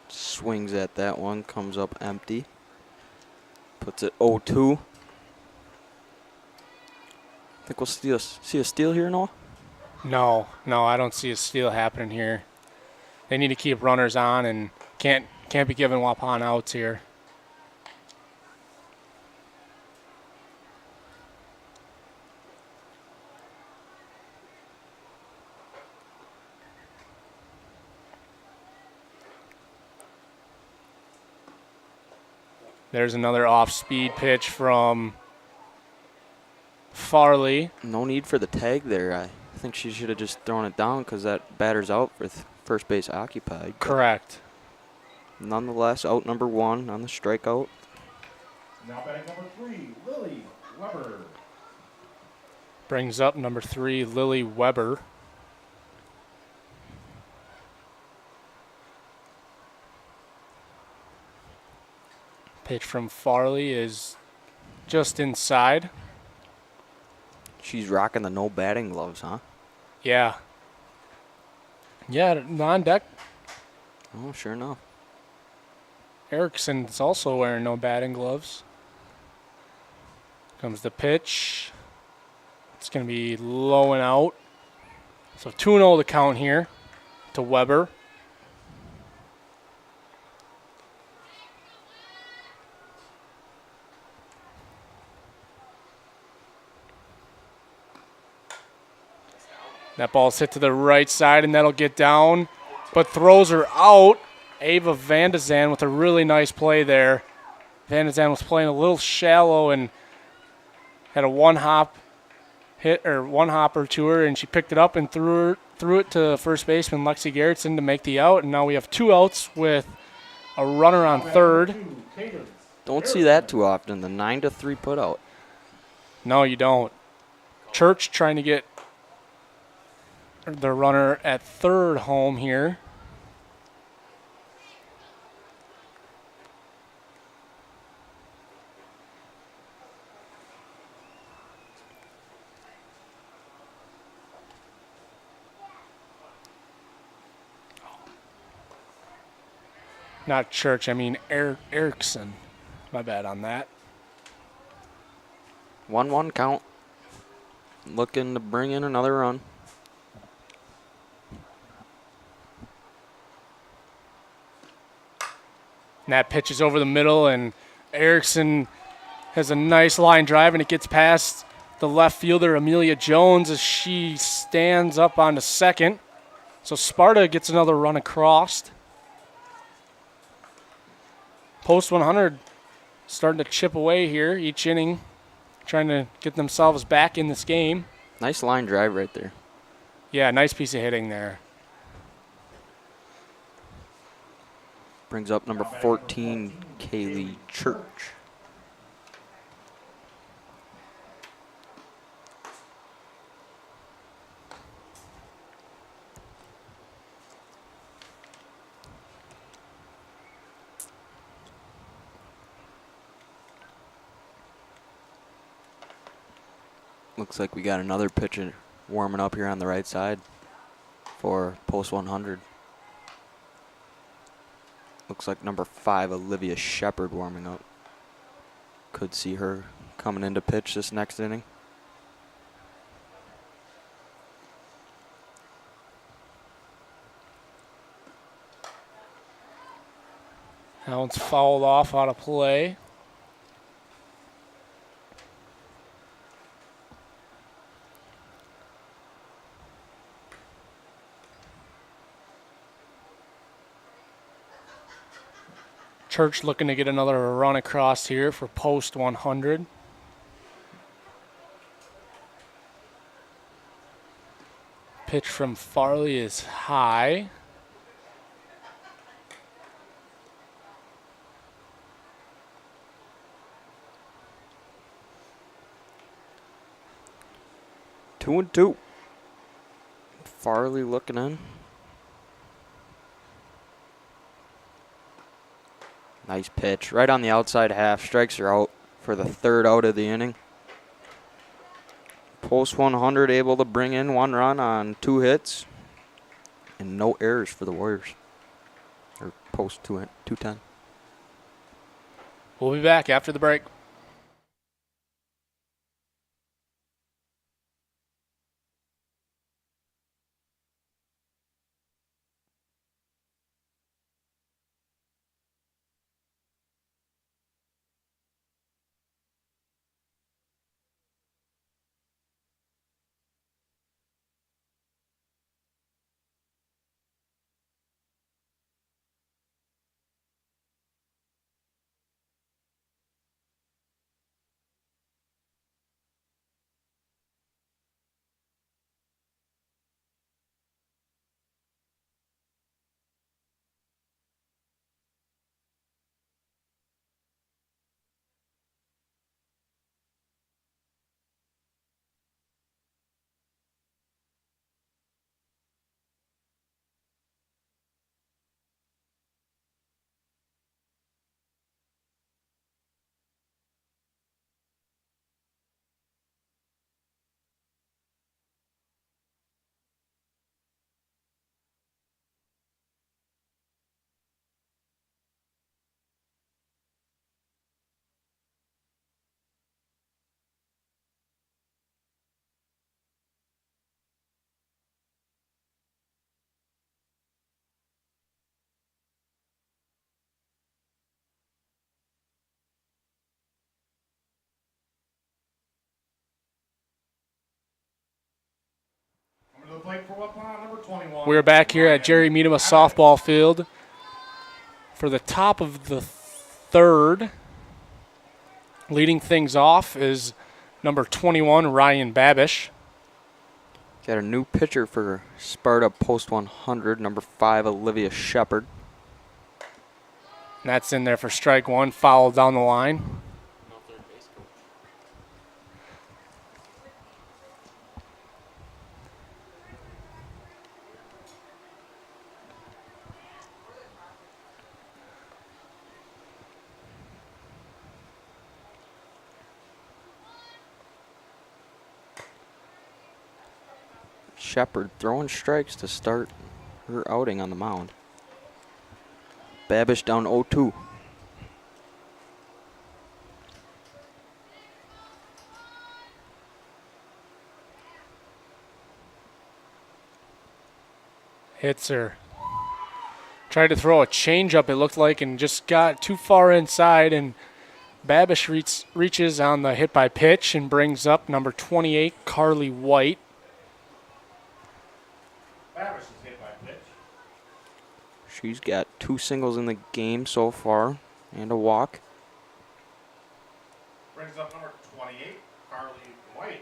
Swings at that one, comes up empty. Puts it 0-2. Think we'll see a steal here, Noah? No, I don't see a steal happening here. They need to keep runners on and can't be giving Waupun outs here. There's another off-speed pitch from Farley. No need for the tag there. I think she should have just thrown it down because that batter's out with first base occupied. Correct. Nonetheless, out number 1 on the strikeout. Now batting number 3, Lily Weber. Brings up number 3, Lily Weber. Pitch from Farley is just inside. She's rocking the no batting gloves, huh? Yeah. Yeah, on deck. Oh, sure enough. Erickson's also wearing no batting gloves. Comes the pitch. It's going to be low and out. So 2-0 the count here to Weber. That ball's hit to the right side, and that'll get down, but throws her out. Ava Vandezan with a really nice play there. Vandezan was playing a little shallow and had a one-hop hit or one-hopper to her, and she picked it up and threw it to first baseman Lexi Gerritsen to make the out, and now we have 2 outs with a runner on third. Don't see that too often, the 9-3 putout. No, you don't. Church trying to get the runner at third home here. Not Church, I mean Erickson. My bad on that. 1-1 count. Looking to bring in another run. And that pitch is over the middle, and Erickson has a nice line drive, and it gets past the left fielder, Amelia Jones, as she stands up onto second. So Sparta gets another run across. Post 100 starting to chip away here each inning, trying to get themselves back in this game. Nice line drive right there. Yeah, nice piece of hitting there. Brings up number 14, Kaylee Church. Looks like we got another pitcher warming up here on the right side for post 100. Looks like number 5, Olivia Shepard, warming up. Could see her coming into pitch this next inning. That one's fouled off out of play. Church looking to get another run across here for post 100. Pitch from Farley is high. Two and two. Farley looking in. Nice pitch. Right on the outside half. Strikes her out for the 3rd out of the inning. Post 100 able to bring in 1 run on 2 hits. And no errors for the Warriors. Or post 210. We'll be back after the break. for Waupun, number 21. We're back here at Jerry Medema softball field for the top of the third. Leading things off is number 21, Ryan Babish. Got a new pitcher for Sparta post 100, number 5, Olivia Shepard. And that's in there for strike one, foul down the line. Shepard throwing strikes to start her outing on the mound. Babish down 0-2. Hits her. Tried to throw a changeup, it looked like, and just got too far inside. And Babish reaches on the hit by pitch and brings up number 28, Carly White. Babish is hit by pitch. She's got 2 singles in the game so far and a walk. Brings up number 28, Carly White.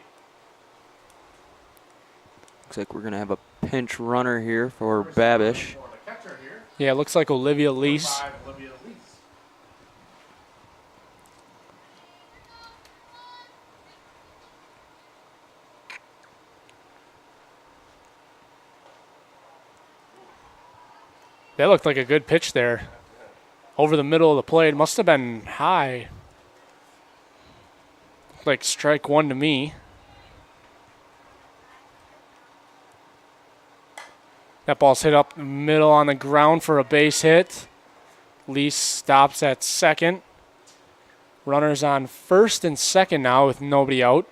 Looks like we're going to have a pinch runner here for Babish. For the catcher here, Yeah, it looks like Olivia number Lease. 5, Olivia Lease. That looked like a good pitch there. Over the middle of the plate. Must have been high. Like strike one to me. That ball's hit up the middle on the ground for a base hit. Lease stops at second. Runners on first and second now with nobody out.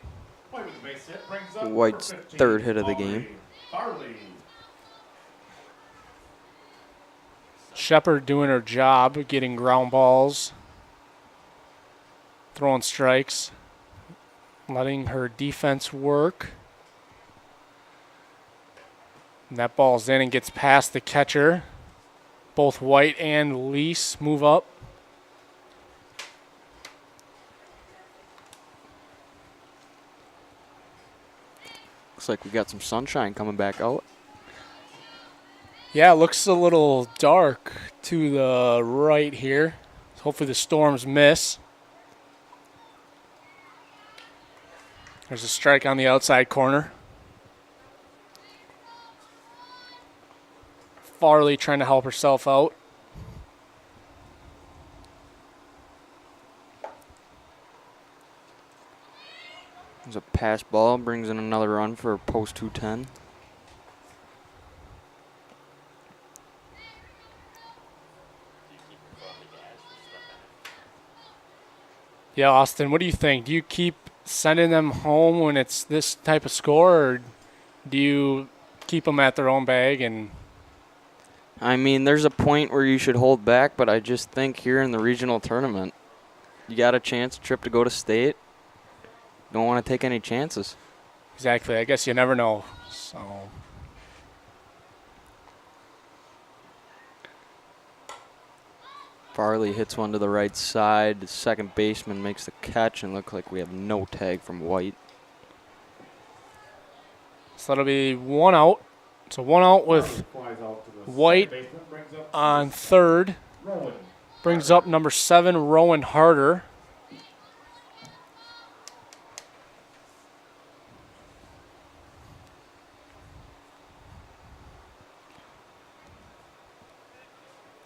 White with the base hit brings up White's number 15, third hit of the game. Carly. Shepard doing her job, getting ground balls, throwing strikes, letting her defense work. And that ball's in and gets past the catcher. Both White and Lease move up. Looks like we got some sunshine coming back out. Yeah, it looks a little dark to the right here. Hopefully the storms miss. There's a strike on the outside corner. Farley trying to help herself out. There's a pass ball, brings in another run for post 210. Yeah, Austin, what do you think? Do you keep sending them home when it's this type of score, or do you keep them at their own bag? And I mean, there's a point where you should hold back, but I just think here in the regional tournament, you got a chance, trip to go to state. Don't want to take any chances. exactly, I guess you never know. So Farley hits one to the right side. The second baseman makes the catch, and look like we have no tag from White. So that'll be one out. So one out with Flies out to the White second baseman, brings up on third. Rowan. Brings up number 7, Rowan Harder.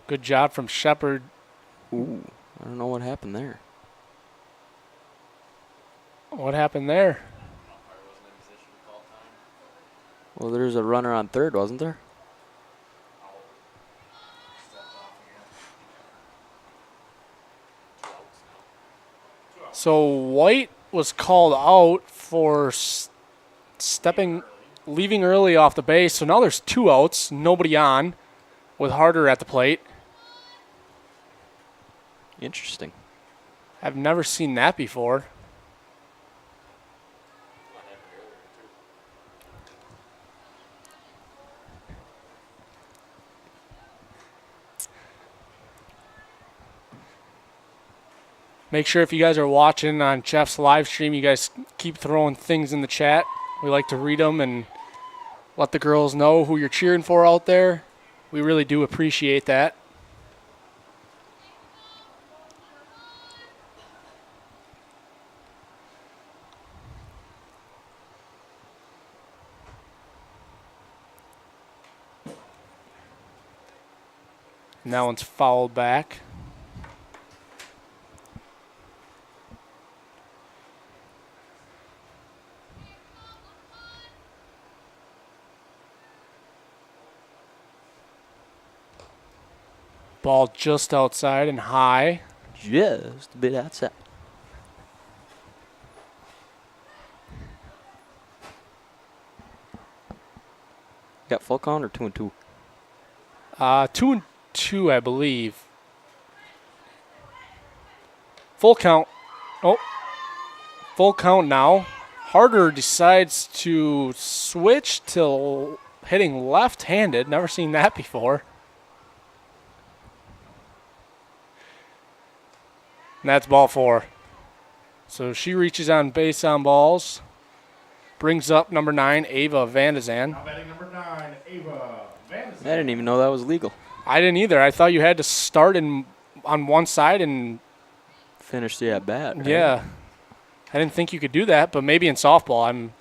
Good job from Shepard. Ooh, I don't know what happened there. What happened there? Well, there's a runner on third, wasn't there? So White was called out for leaving early off the base. So now there's 2 outs, nobody on, with Harder at the plate. Interesting. I've never seen that before. Make sure if you guys are watching on Jeff's live stream, you guys keep throwing things in the chat. We like to read them and let the girls know who you're cheering for out there. We really do appreciate that. And that one's fouled back. Ball just outside and high. Just a bit outside. Got full count or 2-2? 2-2, I believe. Full count. Oh, full count now. Harder decides to switch to hitting left-handed. Never seen that before. And that's ball 4. So she reaches on base on balls. Brings up number 9, Ava Vandezan. Now batting number 9, Ava Vandezan. I didn't even know that was legal. I didn't either. I thought you had to start on one side and Finish the at bat. Right? yeah. I didn't think you could do that, but maybe in softball. I'm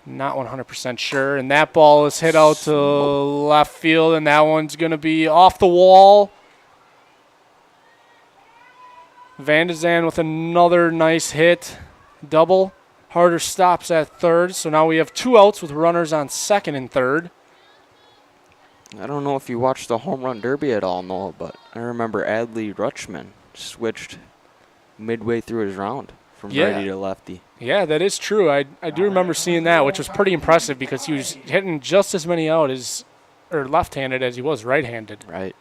not 100% sure. And that ball is hit out to left field, and that one's going to be off the wall. Vandezan with another nice hit. Double. Harder stops at third, so now we have 2 outs with runners on second and third. I don't know if you watched the home run derby at all, Noah, but I remember Adley Rutschman switched midway through his round from righty to lefty. Yeah, that is true. I do remember seeing that, which was pretty impressive because he was hitting just as many out as, or left-handed as he was right-handed. Right.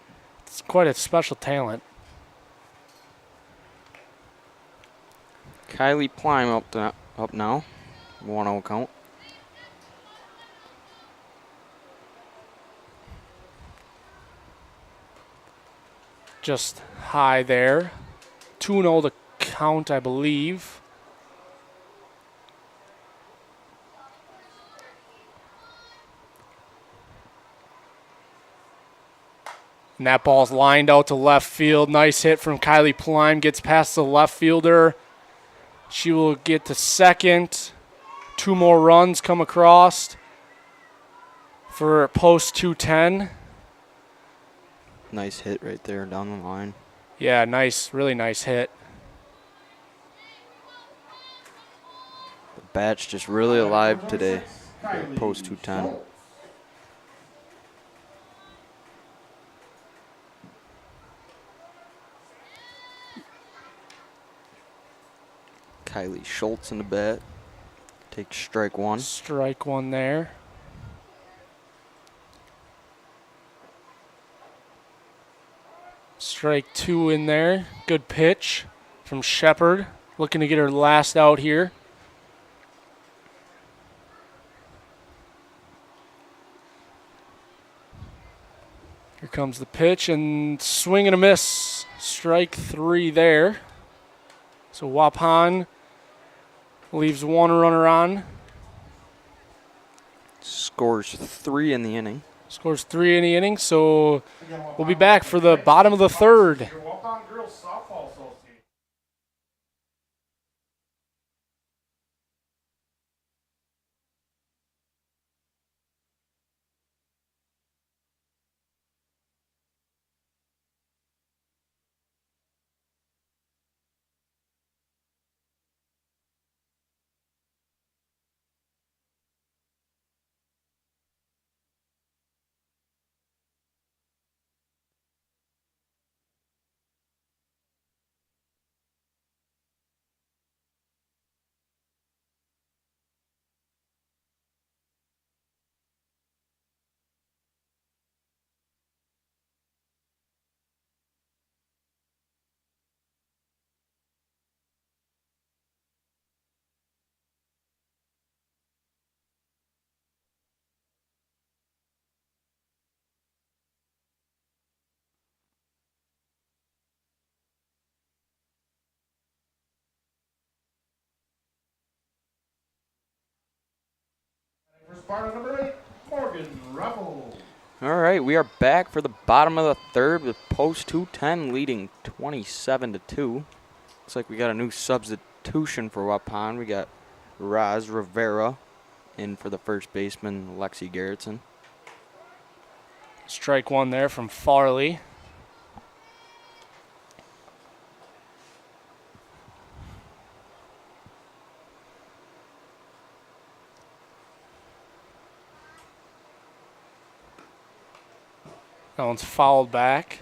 It's quite a special talent. Kylie Plime up now. 1-0 count. Just high there. 2-0 the count, I believe. And that ball's lined out to left field. Nice hit from Kylie Plime. Gets past the left fielder. She will get to second. 2 more runs come across for post 210. Nice hit right there down the line. Yeah, nice, really nice hit. The bat's just really alive today. Post 210. Kylie Schultz in the bat. Takes strike 1. Strike 1 there. Strike 2 in there. Good pitch from Shepard. Looking to get her last out here. Here comes the pitch and swing and a miss. Strike 3 there. So Waupun leaves 1 runner on. Scores 3 in the inning. Scores 3 in the inning, so we'll be back for the bottom of the third. Your Waupun Girls Softball Association. Sparta number 8, Morgan Rebel. All right, we are back for the bottom of the third with post 210 leading 27-2. Looks like we got a new substitution for Waupun. We got Raz Rivera in for the first baseman, Lexi Garrettson. Strike one there from Farley. That one's fouled back.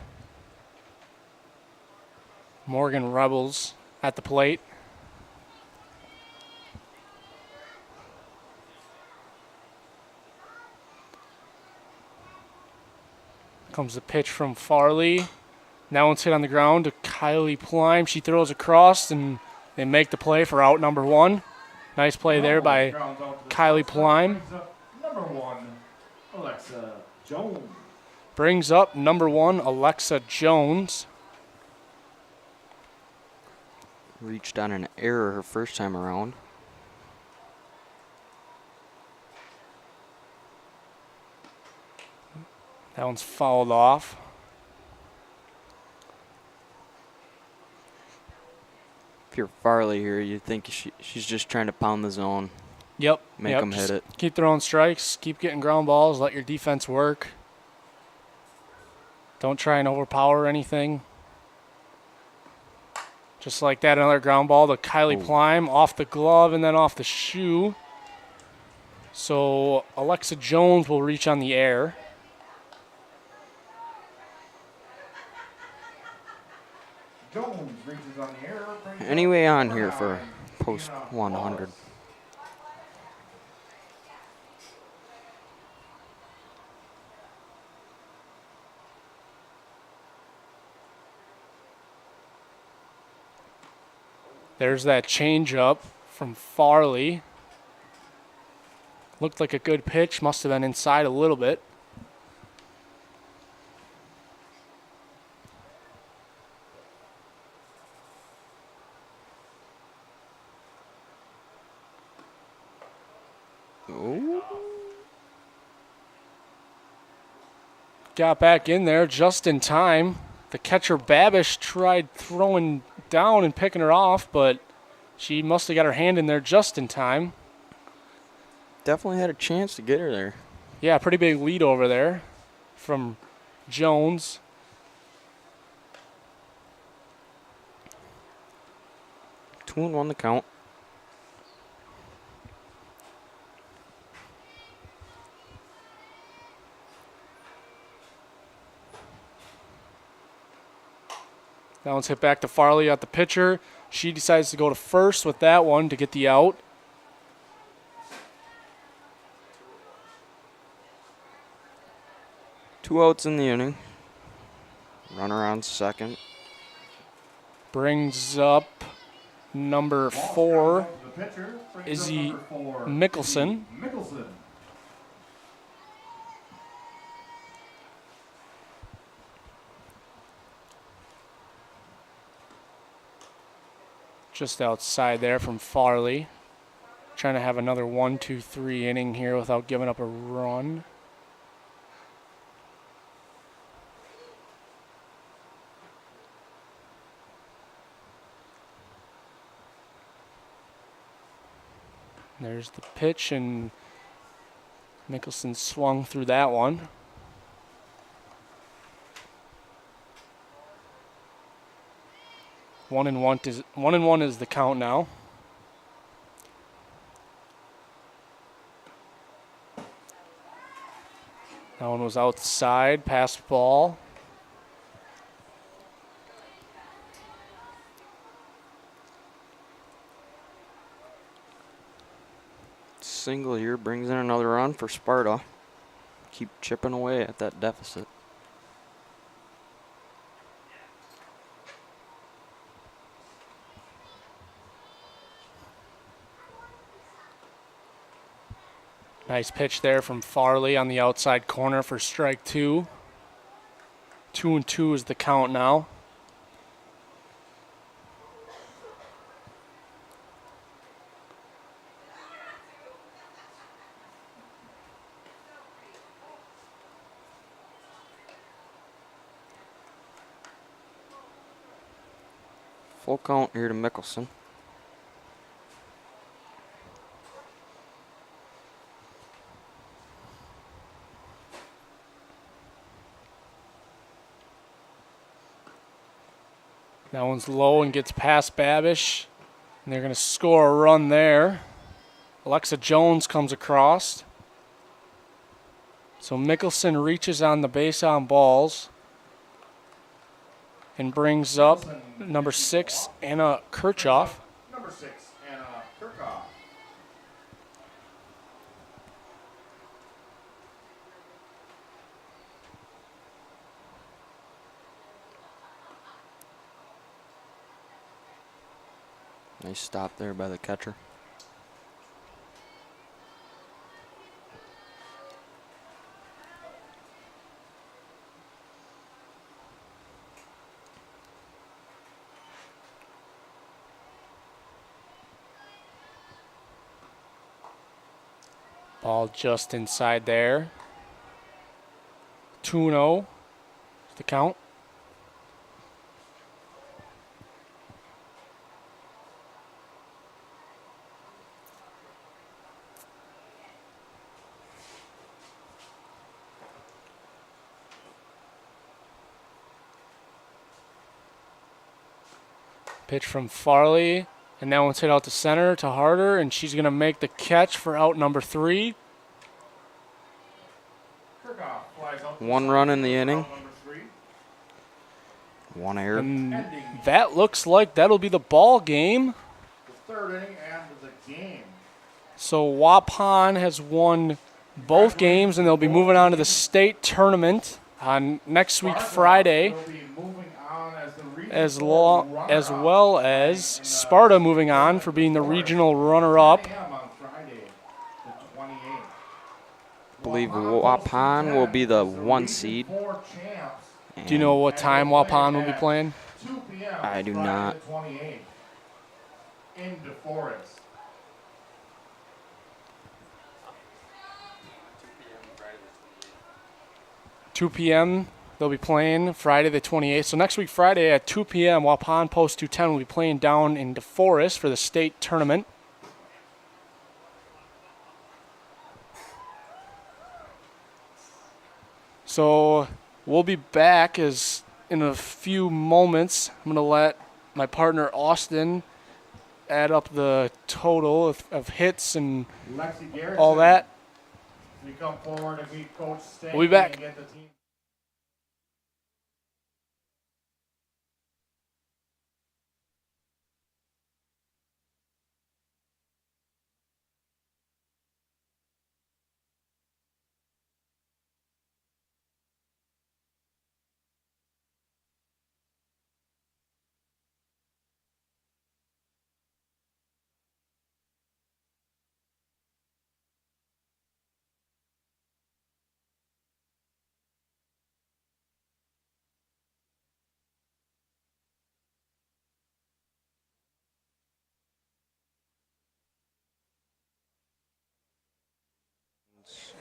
Morgan Rebels at the plate. Comes the pitch from Farley. That one's hit on the ground to Kylie Plime. She throws across and they make the play for out number one. Nice play there by Kylie Plime. Number 1, Alexa Jones. Brings up number one, Alexa Jones. Reached on an error her first time around. That one's fouled off. If you're Farley here, you think she's just trying to pound the zone, Yep. make them hit just it. Keep throwing strikes. Keep getting ground balls. Let your defense work. Don't try and overpower anything. Just like that, another ground ball to Kylie Plime off the glove and then off the shoe. So Alexa Jones will reach on the air. Jones reaches on the air. Anyway on here for post 100. There's that changeup from Farley. Looked like a good pitch. Must have been inside a little bit. Ooh. Got back in there just in time. The catcher Babish tried throwing down and picking her off, but she must have got her hand in there just in time. Definitely had a chance to get her there. Yeah, pretty big lead over there from Jones. Two and one the count. That one's hit back to Farley at the pitcher. She decides to go to first with that one to get the out. Two outs in the inning. Runner on second. Brings up number 4, Izzy Mickelson. Just outside there from Farley. Trying to have another 1-2-3 inning here without giving up a run. There's the pitch, and Mickelson swung through that one. One and one is the count now. That one was outside, past ball. Single here brings in another run for Sparta. Keep chipping away at that deficit. Nice pitch there from Farley on the outside corner for strike 2. 2-2 is the count now. Full count here to Mickelson. That one's low and gets past Babish. And they're going to score a run there. Alexa Jones comes across. So Mickelson reaches on the base on balls and brings up number 6, Anna Kirchhoff. Number 6, Anna Kirchhoff. Nice stop there by the catcher. Ball just inside there. 2-0 the count. Pitch from Farley, and that one's hit out to center to Harder, and she's going to make the catch for out number 3. Kirchhoff flies out. 1 run in the inning. Number 3. 1 error. And that looks like that'll be the ball game. The 3rd inning and the game. So Waupun has won both games, and they'll be moving on to the state tournament on next week Friday, Will be moving on as the as regional well as Sparta moving on for being the regional runner-up. 10 a.m. on Friday, the 28th. Believe Waupun will be the 1 seed. 4 champs. Do you know what time Waupun will be playing? 2 p.m. I do Friday not. the 28th in DeForest. 2 p.m. they'll be playing Friday the 28th. So next week Friday at 2 p.m. Waupun Post 210 will be playing down in DeForest for the state tournament. So we'll be back as in a few moments. I'm going to let my partner Austin add up the total of hits and Lexi Garrison, all that. we come forward and meet Coach Stanky We'll be back. and get the team.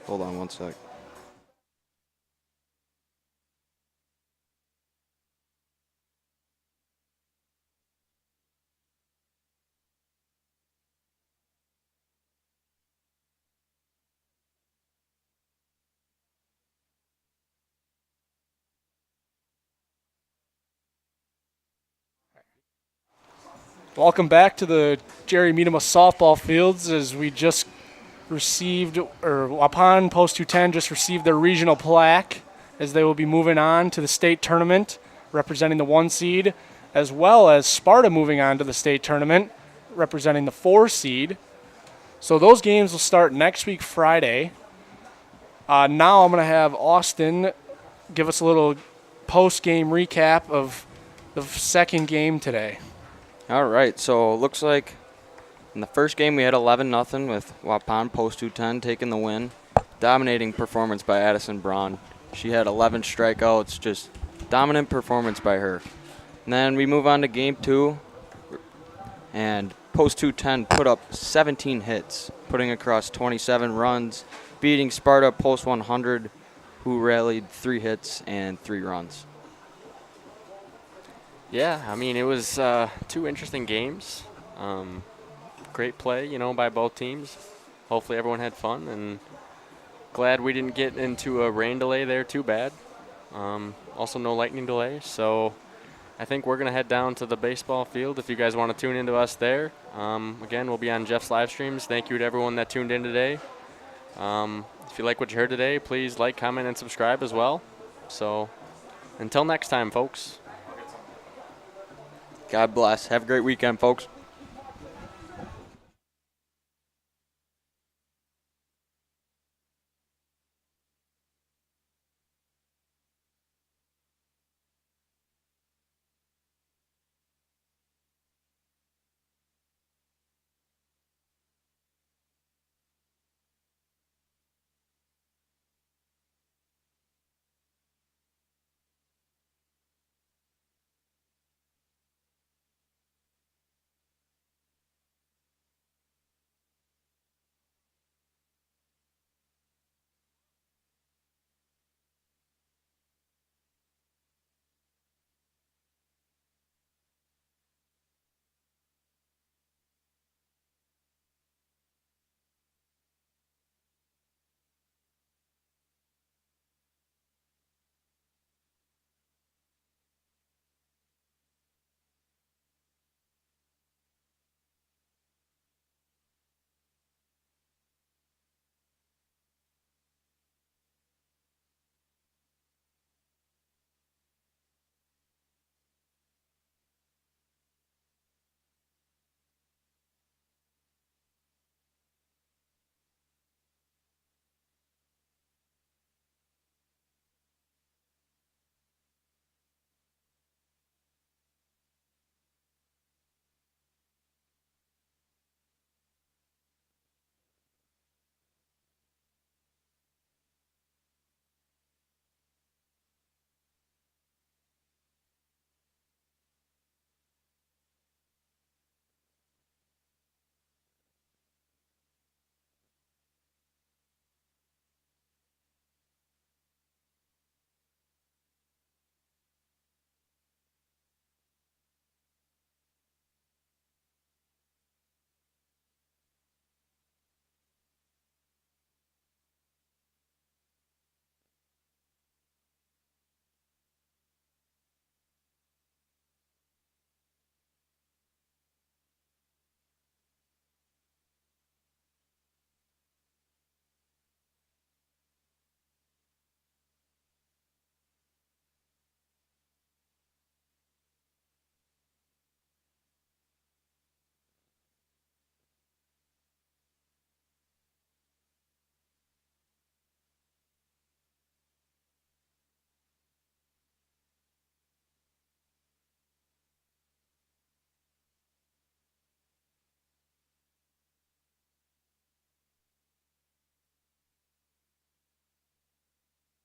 Hold on 1 sec. Welcome back to the Jerry Medema softball fields as we just received, or Waupun Post 210 just received their regional plaque as they will be moving on to the state tournament representing the 1 seed, as well as Sparta moving on to the state tournament representing the 4 seed. So those games will start next week Friday. Now I'm going to have Austin give us a little post-game recap of the second game today. All right, so it looks like in the first game we had 11-0 with Waupun Post 210 taking the win. Dominating performance by Addison Braun. She had 11 strikeouts, just dominant performance by her. And then we move on to game 2, and Post 210 put up 17 hits, putting across 27 runs, beating Sparta Post 100, who rallied 3 hits and 3 runs. Yeah, I mean, it was 2 interesting games. Great play, by both teams. Hopefully everyone had fun, and glad we didn't get into a rain delay there too bad. Also no lightning delay, so I think we're going to head down to the baseball field if you guys want to tune into us there. Again, we'll be on Jeff's live streams. Thank you to everyone that tuned in today. If you like what you heard today, please like, comment, and subscribe as well. So until next time, folks. God bless. Have a great weekend, folks.